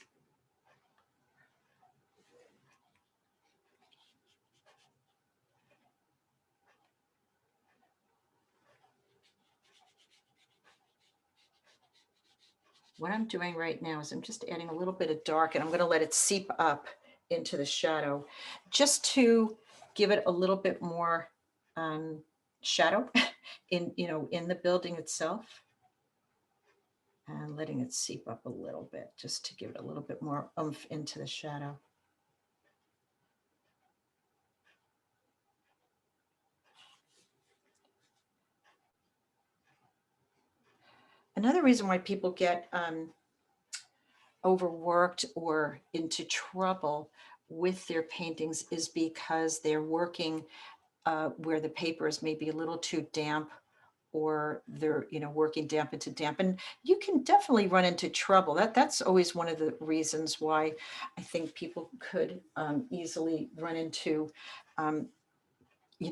what I'm doing right now is I'm just adding a little bit of dark, and I'm going to let it seep up into the shadow just to give it a little bit more shadow in, in the building itself. And letting it seep up a little bit just to give it a little bit more oomph into the shadow. Another reason why people get overworked or into trouble with their paintings is because they're working where the paper is maybe a little too damp, or they're working damp into damp, and you can definitely run into trouble. That's always one of the reasons why I think people could easily run into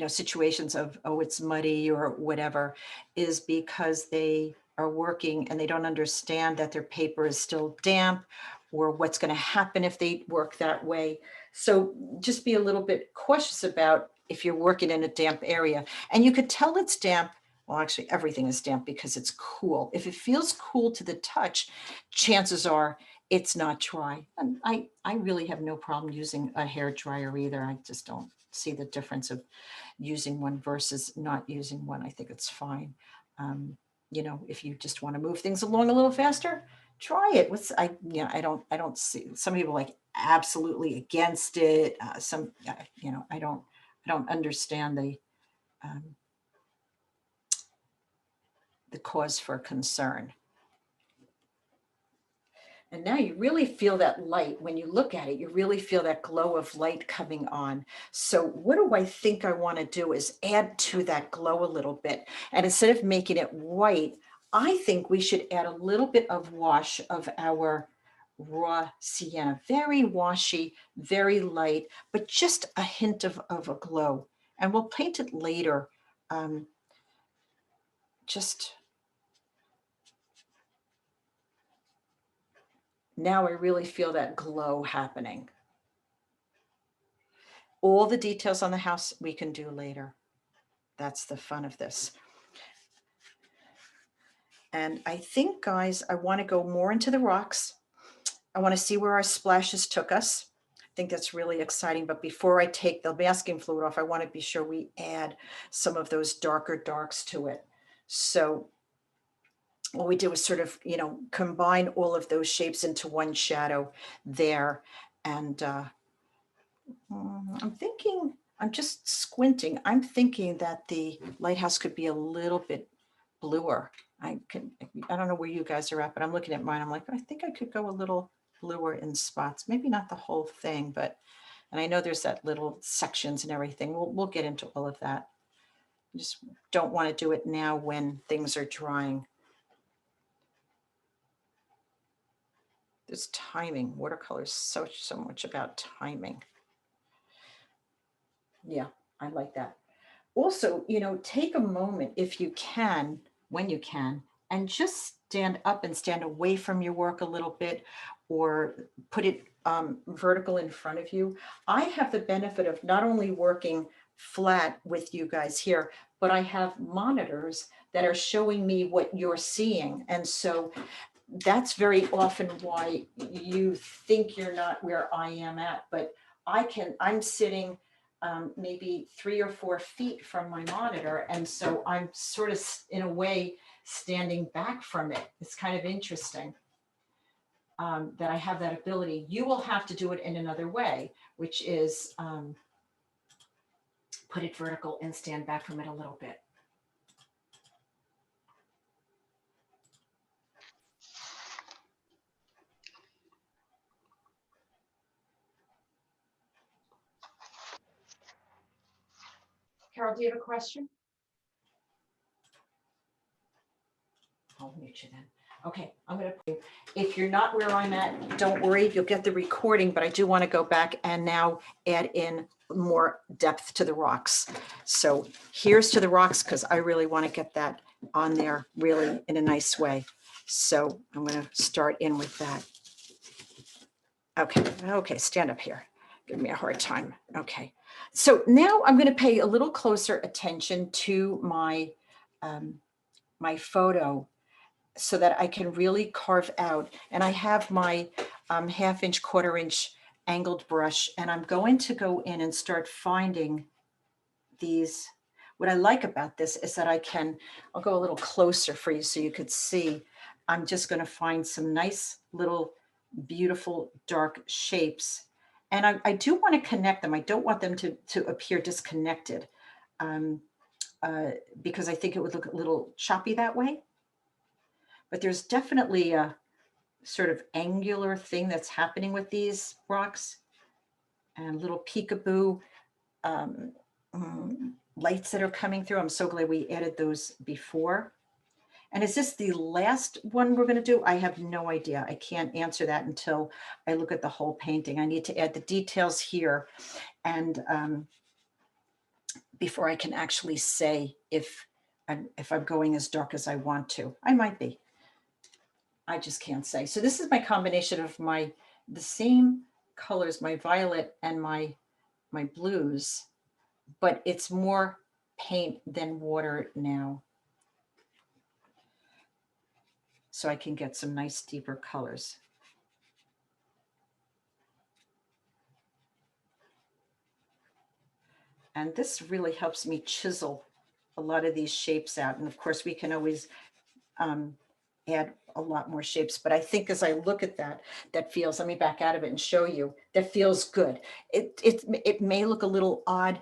situations of, oh, it's muddy or whatever, is because they are working and they don't understand that their paper is still damp, or what's going to happen if they work that way. So just be a little bit cautious about if you're working in a damp area. And you could tell it's damp. Well, actually everything is damp because it's cool. If it feels cool to the touch, chances are it's not dry. And I really have no problem using a hair dryer either. I just don't see the difference of using one versus not using one. I think it's fine. If you just want to move things along a little faster, try it. I don't see, some people like absolutely against it. I don't understand the cause for concern. And now you really feel that light. When you look at it, you really feel that glow of light coming on. So what do I think I want to do is add to that glow a little bit. And instead of making it white, I think we should add a little bit of wash of our raw sienna. Very washy, very light, but just a hint of a glow. And we'll paint it later. Now I really feel that glow happening. All the details on the house we can do later. That's the fun of this. And I think, guys, I want to go more into the rocks. I want to see where our splashes took us. I think that's really exciting. But before I take the masking fluid off, I want to be sure we add some of those darker darks to it. So what we did was sort of, combine all of those shapes into one shadow there. And I'm just squinting. I'm thinking that the lighthouse could be a little bit bluer. I don't know where you guys are at, but I'm looking at mine. I'm like, I think I could go a little bluer in spots. Maybe not the whole thing, but, and I know there's that little sections and everything. We'll get into all of that. I just don't want to do it now when things are drying. There's timing. Watercolors, so much about timing. Yeah, I like that. Also, take a moment if you can, when you can, and just stand up and stand away from your work a little bit, or put it vertical in front of you. I have the benefit of not only working flat with you guys here, but I have monitors that are showing me what you're seeing. And so that's very often why you think you're not where I am at, but I'm sitting maybe 3 or 4 feet from my monitor. And so I'm sort of in a way standing back from it. It's kind of interesting that I have that ability. You will have to do it in another way, which is put it vertical and stand back from it a little bit. Carol, do you have a question? I'll mute you then. Okay, I'm going to, if you're not where I'm at, don't worry, you'll get the recording, but I do want to go back and now add in more depth to the rocks. So here's to the rocks, because I really want to get that on there really in a nice way. So I'm going to start in with that. Okay, stand up here. Give me a hard time. Okay, so now I'm going to pay a little closer attention to my, my photo. so that I can really carve out. And I have my 1/2 inch, 1/4 inch angled brush, and I'm going to go in and start finding these. What I like about this is that I'll go a little closer for you so you could see. I'm just going to find some nice little beautiful dark shapes. And I do want to connect them. I don't want them to appear disconnected because I think it would look a little choppy that way. But there's definitely a sort of angular thing that's happening with these rocks, and little peekaboo lights that are coming through. I'm so glad we added those before. And is this the last one we're going to do? I have no idea. I can't answer that until I look at the whole painting. I need to add the details here, and before I can actually say if I'm going as dark as I want to. I might be. I just can't say. So this is my combination of the same colors, my violet and my blues, but it's more paint than water now. So I can get some nice deeper colors. And this really helps me chisel a lot of these shapes out. And of course we can always add a lot more shapes, but I think as I look at that feels, let me back out of it and show you, that feels good. It may look a little odd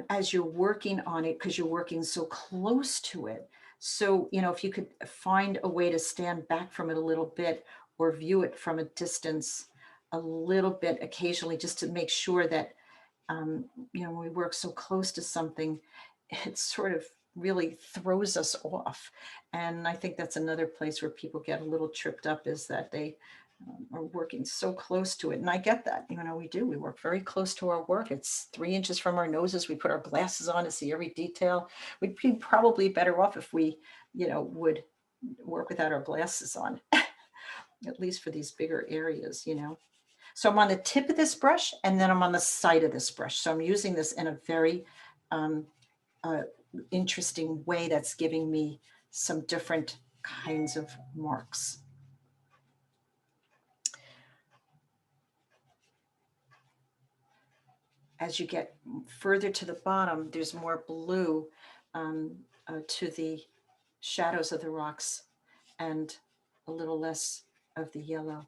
as you're working on it because you're working so close to it. So, if you could find a way to stand back from it a little bit or view it from a distance a little bit occasionally, just to make sure that, when we work so close to something, it sort of really throws us off. And I think that's another place where people get a little tripped up, is that they are working so close to it. And I get that, we work very close to our work. It's 3 inches from our noses. We put our glasses on to see every detail. We'd be probably better off if we, would work without our glasses on, at least for these bigger areas, So I'm on the tip of this brush, and then I'm on the side of this brush. So I'm using this in a very interesting way that's giving me some different kinds of marks. As you get further to the bottom, there's more blue to the shadows of the rocks and a little less of the yellow.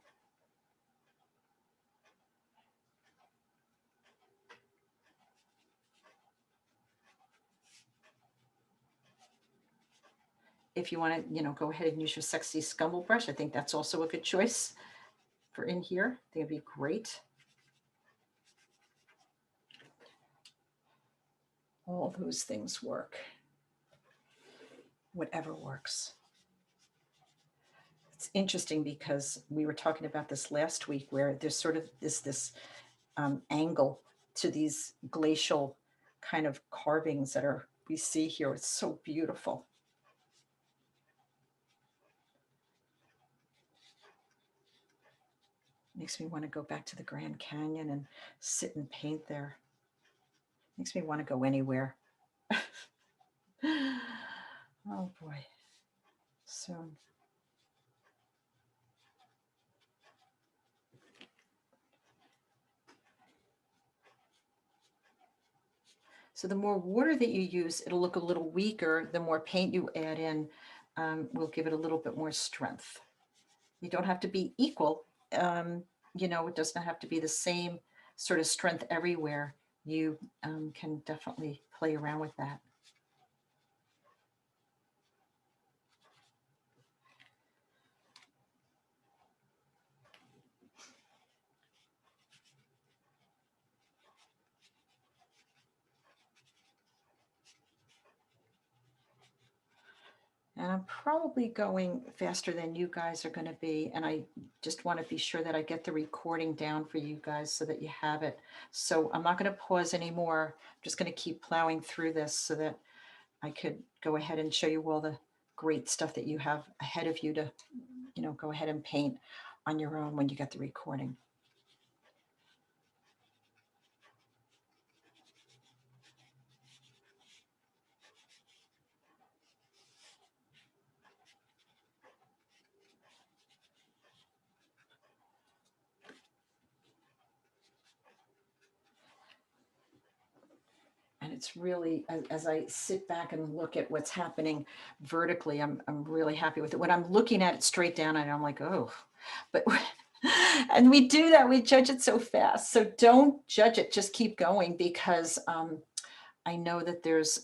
If you want to, go ahead and use your sexy scumble brush, I think that's also a good choice for in here. I think it'd be great. All those things work. Whatever works. It's interesting because we were talking about this last week, where there's sort of this angle to these glacial kind of carvings that we see here. It's so beautiful. Makes me want to go back to the Grand Canyon and sit and paint there. Makes me want to go anywhere. Oh boy, soon. So the more water that you use, it'll look a little weaker. The more paint you add in will give it a little bit more strength. You don't have to be equal. It does not have to be the same sort of strength everywhere. You can definitely play around with that. And I'm probably going faster than you guys are going to be. And I just want to be sure that I get the recording down for you guys so that you have it. So I'm not going to pause anymore. I'm just going to keep plowing through this so that I could go ahead and show you all the great stuff that you have ahead of you to, go ahead and paint on your own when you get the recording. it's really, as I sit back and look at what's happening vertically, I'm really happy with it. When I'm looking at it straight down, I'm like, oh, but, and we do that, we judge it so fast. So don't judge it, just keep going, because I know that there's,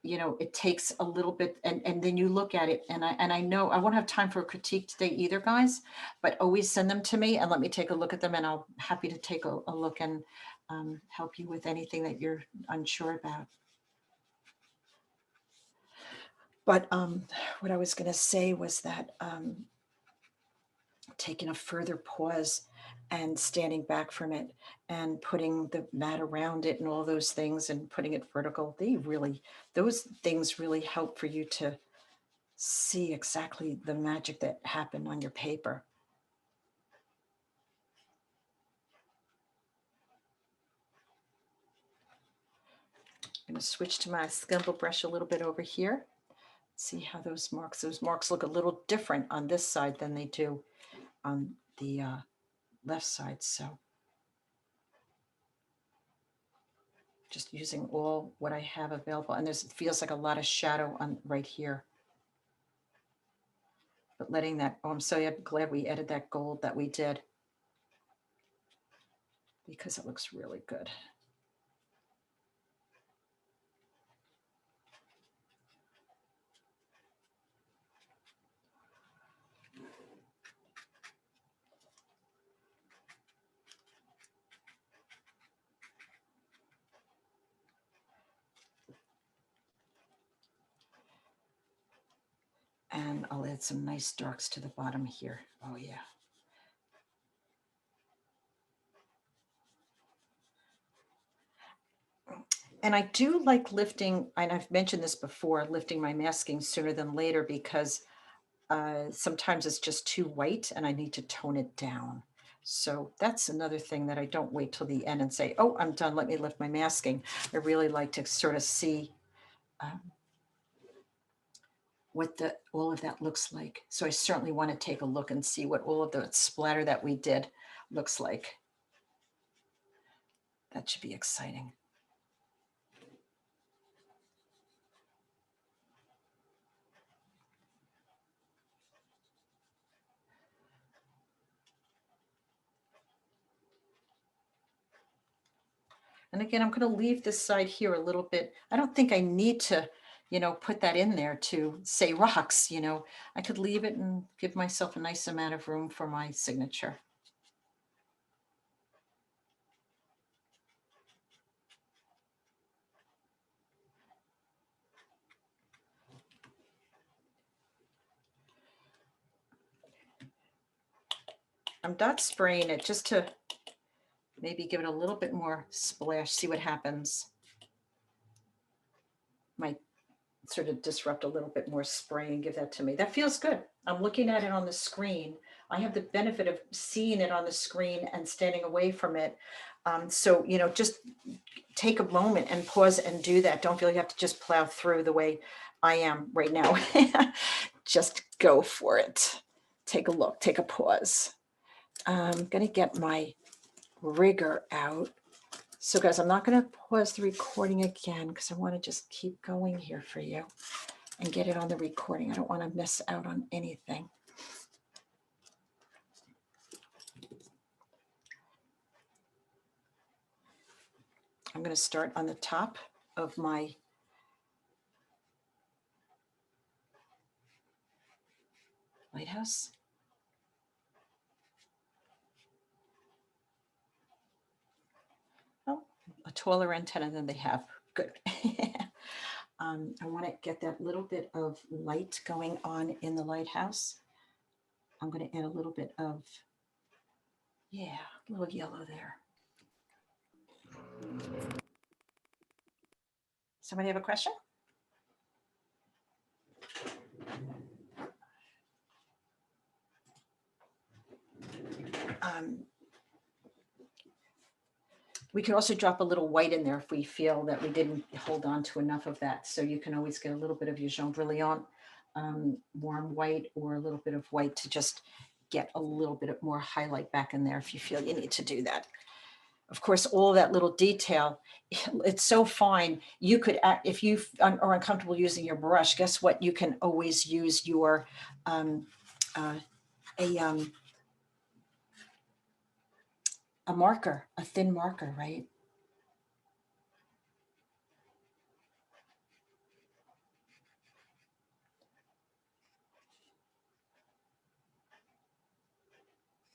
you know, it takes a little bit, and then you look at it, and I know I won't have time for a critique today either, guys, but always send them to me and let me take a look at them, and I'll happy to take a look and help you with anything that you're unsure about. But what I was going to say was that taking a further pause and standing back from it and putting the mat around it and all those things and putting it vertical, those things really help for you to see exactly the magic that happened on your paper. I'm going to switch to my scumble brush a little bit over here. See how those marks look a little different on this side than they do on the left side. So just using all what I have available, and it feels like a lot of shadow on right here. But letting that, oh, I'm so glad we added that gold that we did, because it looks really good. And I'll add some nice darks to the bottom here. Oh yeah. And I do like lifting, and I've mentioned this before, lifting my masking sooner than later, because sometimes it's just too white and I need to tone it down. So that's another thing that I don't wait till the end and say, oh, I'm done, let me lift my masking. I really like to sort of see what all of that looks like. So I certainly want to take a look and see what all of the splatter that we did looks like. That should be exciting. And again, I'm going to leave this side here a little bit. I don't think I need to, you know, put that in there to say rocks, you know. I could leave it and give myself a nice amount of room for my signature. I'm dot spraying it just to maybe give it a little bit more splash, see what happens. Might sort of disrupt a little bit more spray and give that to me. That feels good. I'm looking at it on the screen. I have the benefit of seeing it on the screen and standing away from it. So, you know, just take a moment and pause and do that. Don't feel you have to just plow through the way I am right now. Just go for it. Take a look, take a pause. I'm going to get my rigger out. So guys, I'm not going to pause the recording again because I want to just keep going here for you and get it on the recording. I don't want to miss out on anything. I'm going to start on the top of my lighthouse. Oh, a taller antenna than they have. Good. I want to get that little bit of light going on in the lighthouse. I'm going to add a little bit of, yeah, a little yellow there. Somebody have a question? We could also drop a little white in there if we feel that we didn't hold on to enough of that. So you can always get a little bit of your Jean Brilliant warm white, or a little bit of white to just get a little bit of more highlight back in there if you feel you need to do that. Of course, all that little detail, it's so fine. You could, if you are uncomfortable using your brush, guess what? You can always use your, a marker, a thin marker, right?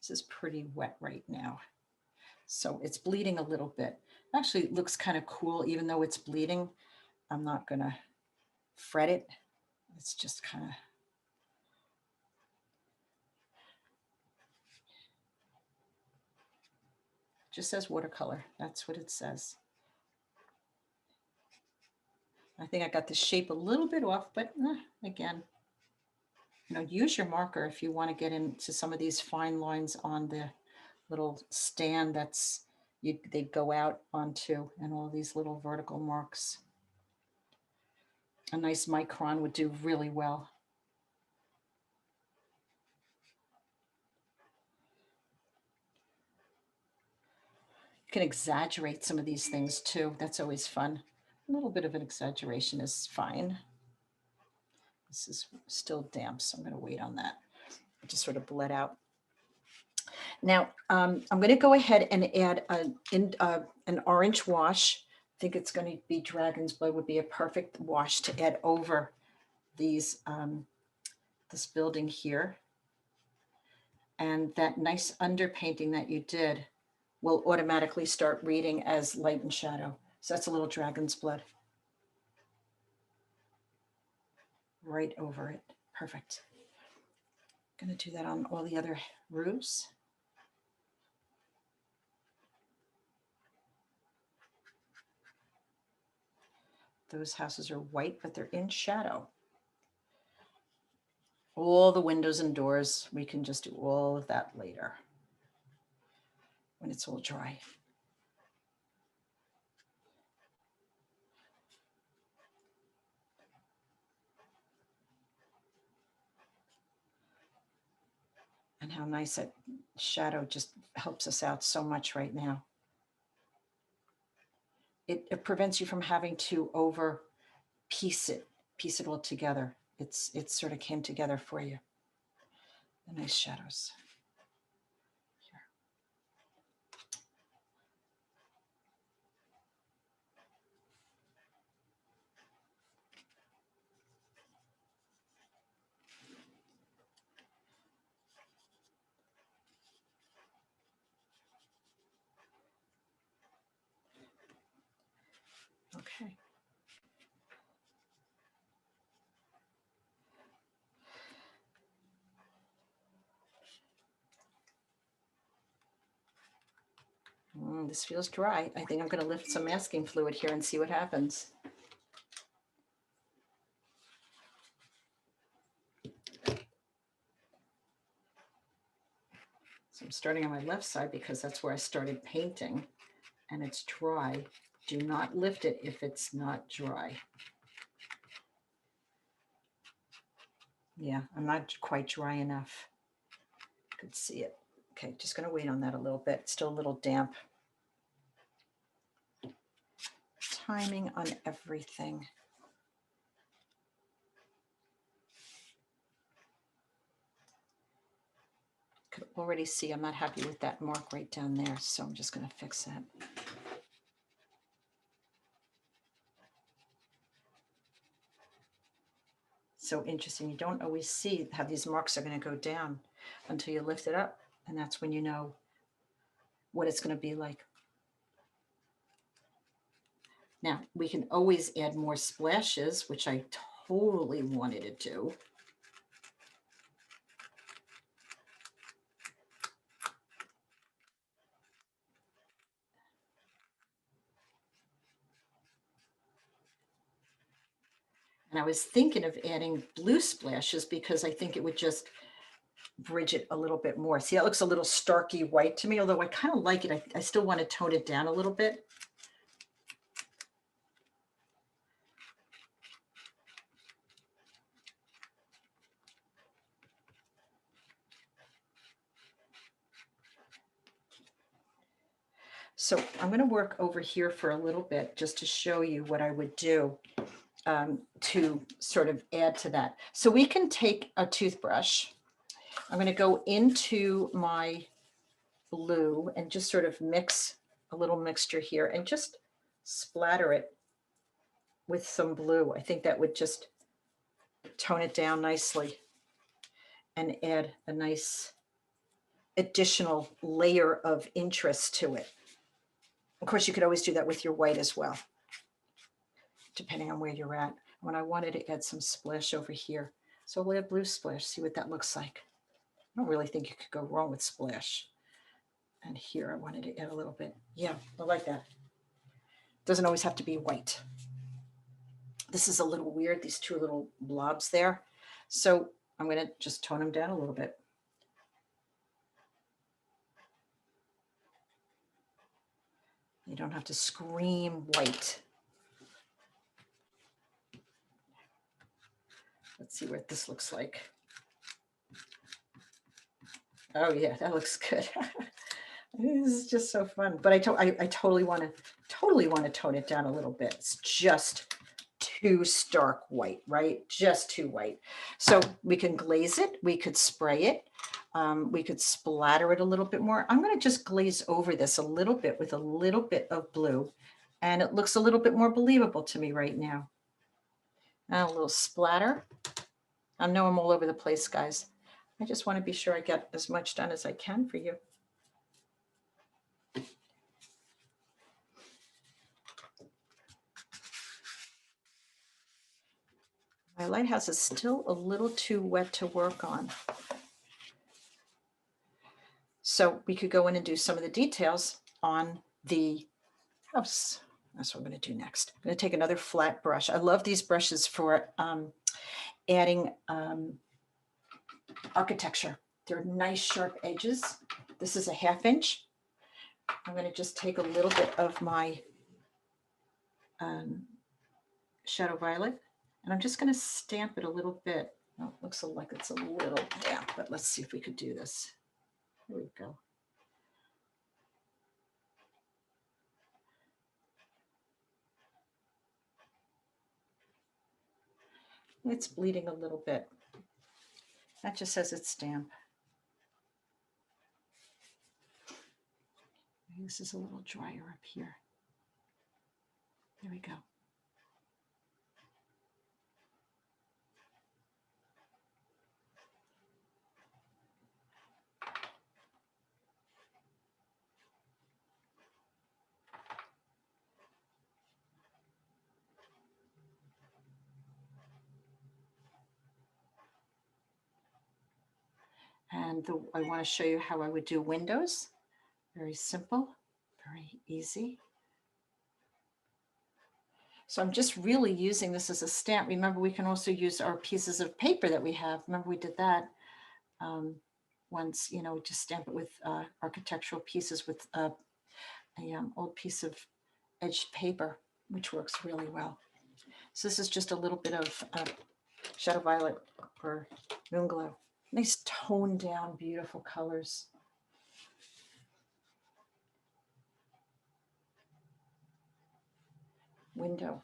This is pretty wet right now. So it's bleeding a little bit. Actually, it looks kind of cool, even though it's bleeding. I'm not gonna fret it. It's just kind of, just says watercolor. That's what it says. I think I got the shape a little bit off, but again, you know, use your marker if you want to get into some of these fine lines on the little stand that's they go out onto, and all these little vertical marks. A nice micron would do really well. You can exaggerate some of these things too. That's always fun. A little bit of an exaggeration is fine. This is still damp, so I'm going to wait on that. It just sort of bled out. Now, I'm going to go ahead and add an orange wash. I think it's going to be Dragon's Blood would be a perfect wash to add over these this building here. And that nice underpainting that you did will automatically start reading as light and shadow. So that's a little Dragon's Blood. Right over it. Perfect. Going to do that on all the other roofs. Those houses are white, but they're in shadow. All the windows and doors, we can just do all of that later when it's all dry. And how nice that shadow just helps us out so much right now. It prevents you from having to over piece it all together. It sort of came together for you. The nice shadows. Here. Okay. This feels dry. I think I'm going to lift some masking fluid here and see what happens. So I'm starting on my left side because that's where I started painting, and it's dry. Do not lift it if it's not dry. Yeah, I'm not quite dry enough. Could see it. Okay, just going to wait on that a little bit. It's still a little damp. Timing on everything. Could already see I'm not happy with that mark right down there, so I'm just going to fix that. So interesting. You don't always see how these marks are going to go down until you lift it up, and that's when you know what it's going to be like. Now, we can always add more splashes, which I totally wanted to do. And I was thinking of adding blue splashes because I think it would just bridge it a little bit more. See, that looks a little starky white to me, although I kind of like it. I still want to tone it down a little bit. So I'm going to work over here for a little bit just to show you what I would do to sort of add to that. So we can take a toothbrush. I'm going to go into my blue and just sort of mix a little mixture here and just splatter it with some blue. I think that would just tone it down nicely and add a nice additional layer of interest to it. Of course, you could always do that with your white as well, depending on where you're at. When I wanted to add some splash over here, so we'll add blue splash, see what that looks like. I don't really think you could go wrong with splash. And here I wanted to add a little bit. Yeah, I like that. Doesn't always have to be white. This is a little weird, these two little blobs there. So I'm going to just tone them down a little bit. You don't have to scream white. Let's see what this looks like. Oh yeah, that looks good. This is just so fun. But I totally want to tone it down a little bit. It's just too stark white, right? Just too white. So we can glaze it. We could spray it. We could splatter it a little bit more. I'm going to just glaze over this a little bit with a little bit of blue. And it looks a little bit more believable to me right now. Now a little splatter. I know I'm all over the place, guys. I just want to be sure I get as much done as I can for you. My lighthouse is still a little too wet to work on. So we could go in and do some of the details on the house. That's what I'm going to do next. I'm going to take another flat brush. I love these brushes for adding architecture. They're nice sharp edges. This is a 1/2 inch. I'm going to just take a little bit of my shadow violet, and I'm just going to stamp it a little bit. Oh, it looks like it's a little damp, but let's see if we could do this. Here we go. It's bleeding a little bit. That just says it's damp. Maybe this is a little drier up here. There we go. And I want to show you how I would do windows. Very simple, very easy. So I'm just really using this as a stamp. Remember, we can also use our pieces of paper that we have. Remember, we did that once, you know, just stamp it with architectural pieces with an old piece of edged paper, which works really well. So this is just a little bit of shadow violet or moon glow. Nice toned down, beautiful colors. Window.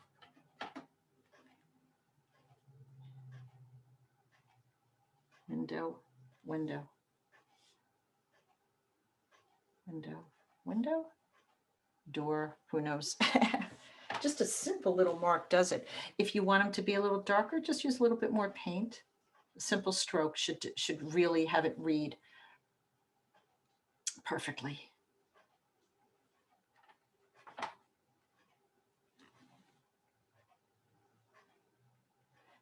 Window, window. Window, window. Door, who knows? Just a simple little mark does it. If you want them to be a little darker, just use a little bit more paint. A simple stroke should really have it read perfectly.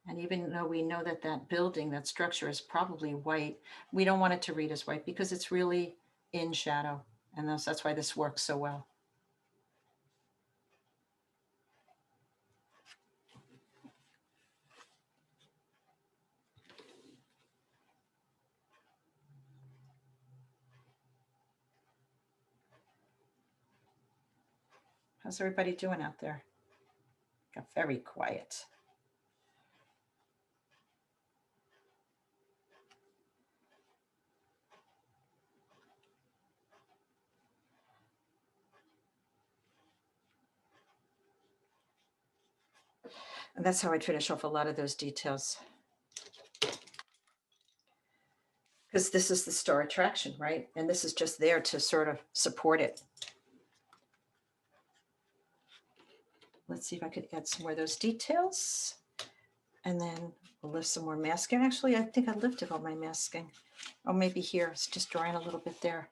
And even though we know that that building, that structure is probably white, we don't want it to read as white because it's really in shadow. And that's why this works so well. How's everybody doing out there? Got very quiet. And that's how I'd finish off a lot of those details. Because this is the star attraction, right? And this is just there to sort of support it. Let's see if I could add some more of those details. And then we'll lift some more masking. Actually, I think I lifted all my masking. Oh, maybe here, it's just drying a little bit there.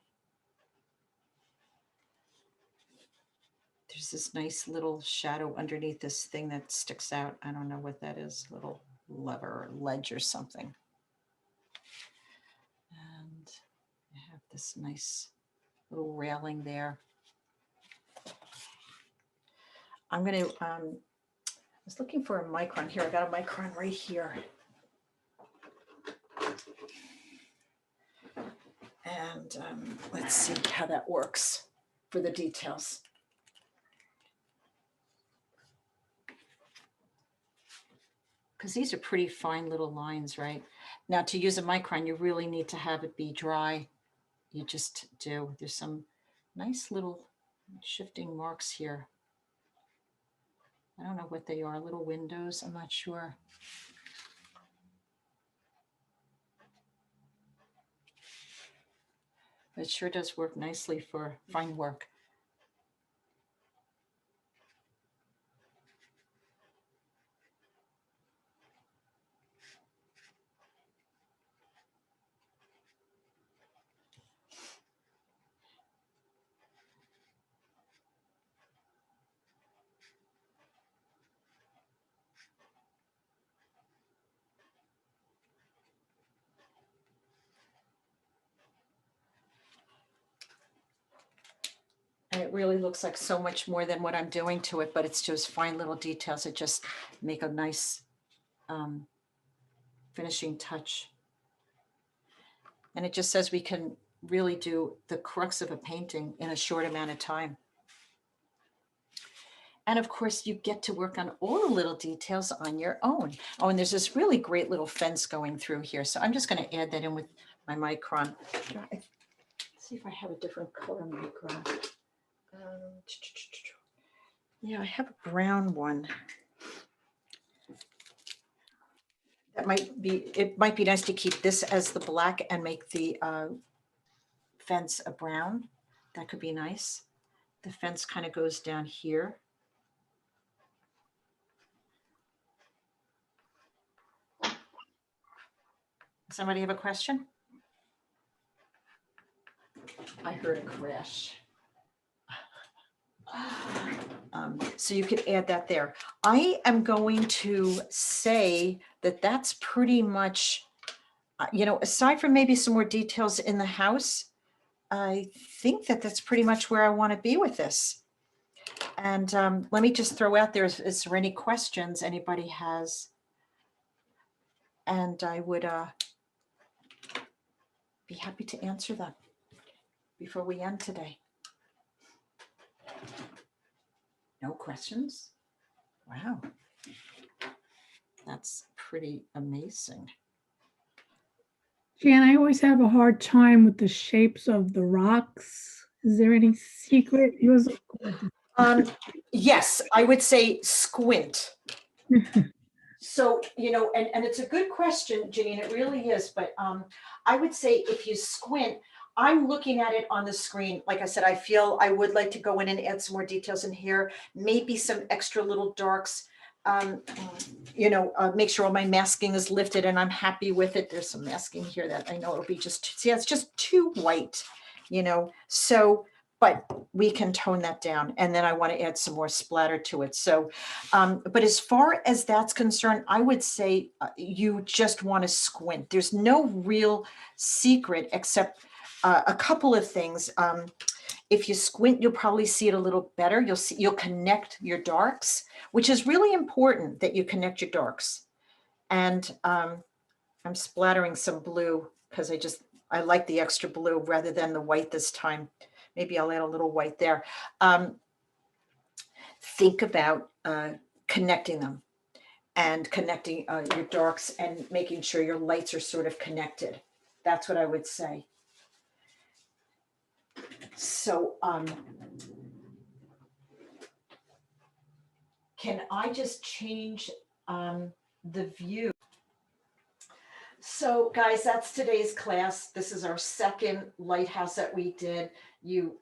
There's this nice little shadow underneath this thing that sticks out. I don't know what that is, little lever or ledge or something. And I have this nice little railing there. I'm going to, I was looking for a micron here. I got a micron right here. And let's see how that works for the details. Because these are pretty fine little lines, right? Now to use a micron, you really need to have it be dry. You just do. There's some nice little shifting marks here. I don't know what they are, little windows, I'm not sure. But it sure does work nicely for fine work. And it really looks like so much more than what I'm doing to it, but it's just fine little details that just make a nice finishing touch. And it just says we can really do the crux of a painting in a short amount of time. And of course, you get to work on all the little details on your own. Oh, and there's this really great little fence going through here. So I'm just going to add that in with my micron. Let's see if I have a different color micron. Yeah, I have a brown one. That might be, it might be nice to keep this as the black and make the fence a brown. That could be nice. The fence kind of goes down here. Somebody have a question? I heard a crash. So you could add that there. I am going to say that that's pretty much, you know, aside from maybe some more details in the house, I think that that's pretty much where I want to be with this. And let me just throw out there, is there any questions anybody has? And I would be happy to answer them before we end today. No questions? Wow. That's pretty amazing. Jan, I always have a hard time with the shapes of the rocks. Is there any secret? Yours look gorgeous. Yes, I would say squint. So, you know, and it's a good question, Janine, it really is, but I would say if you squint, I'm looking at it on the screen. Like I said, I feel I would like to go in and add some more details in here, maybe some extra little darks, you know, make sure all my masking is lifted and I'm happy with it. There's some masking here that I know it'll be just, see, it's just too white, you know, so, but we can tone that down. And then I want to add some more splatter to it. So, but as far as that's concerned, I would say you just want to squint. There's no real secret except a couple of things. If you squint, you'll probably see it a little better. You'll connect your darks, which is really important that you connect your darks. And I'm splattering some blue because I like the extra blue rather than the white this time. Maybe I'll add a little white there. Think about connecting them and connecting your darks and making sure your lights are sort of connected. That's what I would say. So can I just change the view. So guys, that's today's class. This is our second Lighthouse that we did. You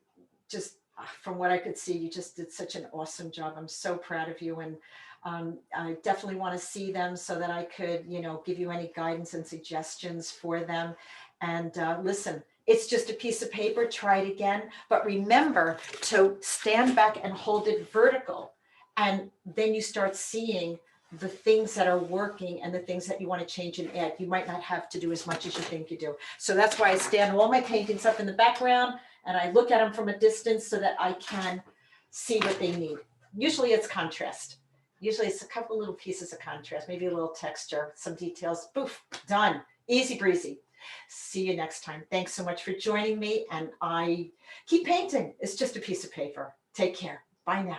just, from what I could see, you just did such an awesome job. I'm so proud of you. And I definitely want to see them so that I could, you know, give you any guidance and suggestions for them. And listen, it's just a piece of paper, try it again. But remember to stand back and hold it vertical. And then you start seeing the things that are working and the things that you want to change and add. You might not have to do as much as you think you do. So that's why I stand all my paintings up in the background and I look at them from a distance so that I can see what they need. Usually it's contrast. Usually it's a couple little pieces of contrast, maybe a little texture, some details, poof, done, easy breezy. See you next time. Thanks so much for joining me, and I keep painting. It's just a piece of paper. Take care. Bye now.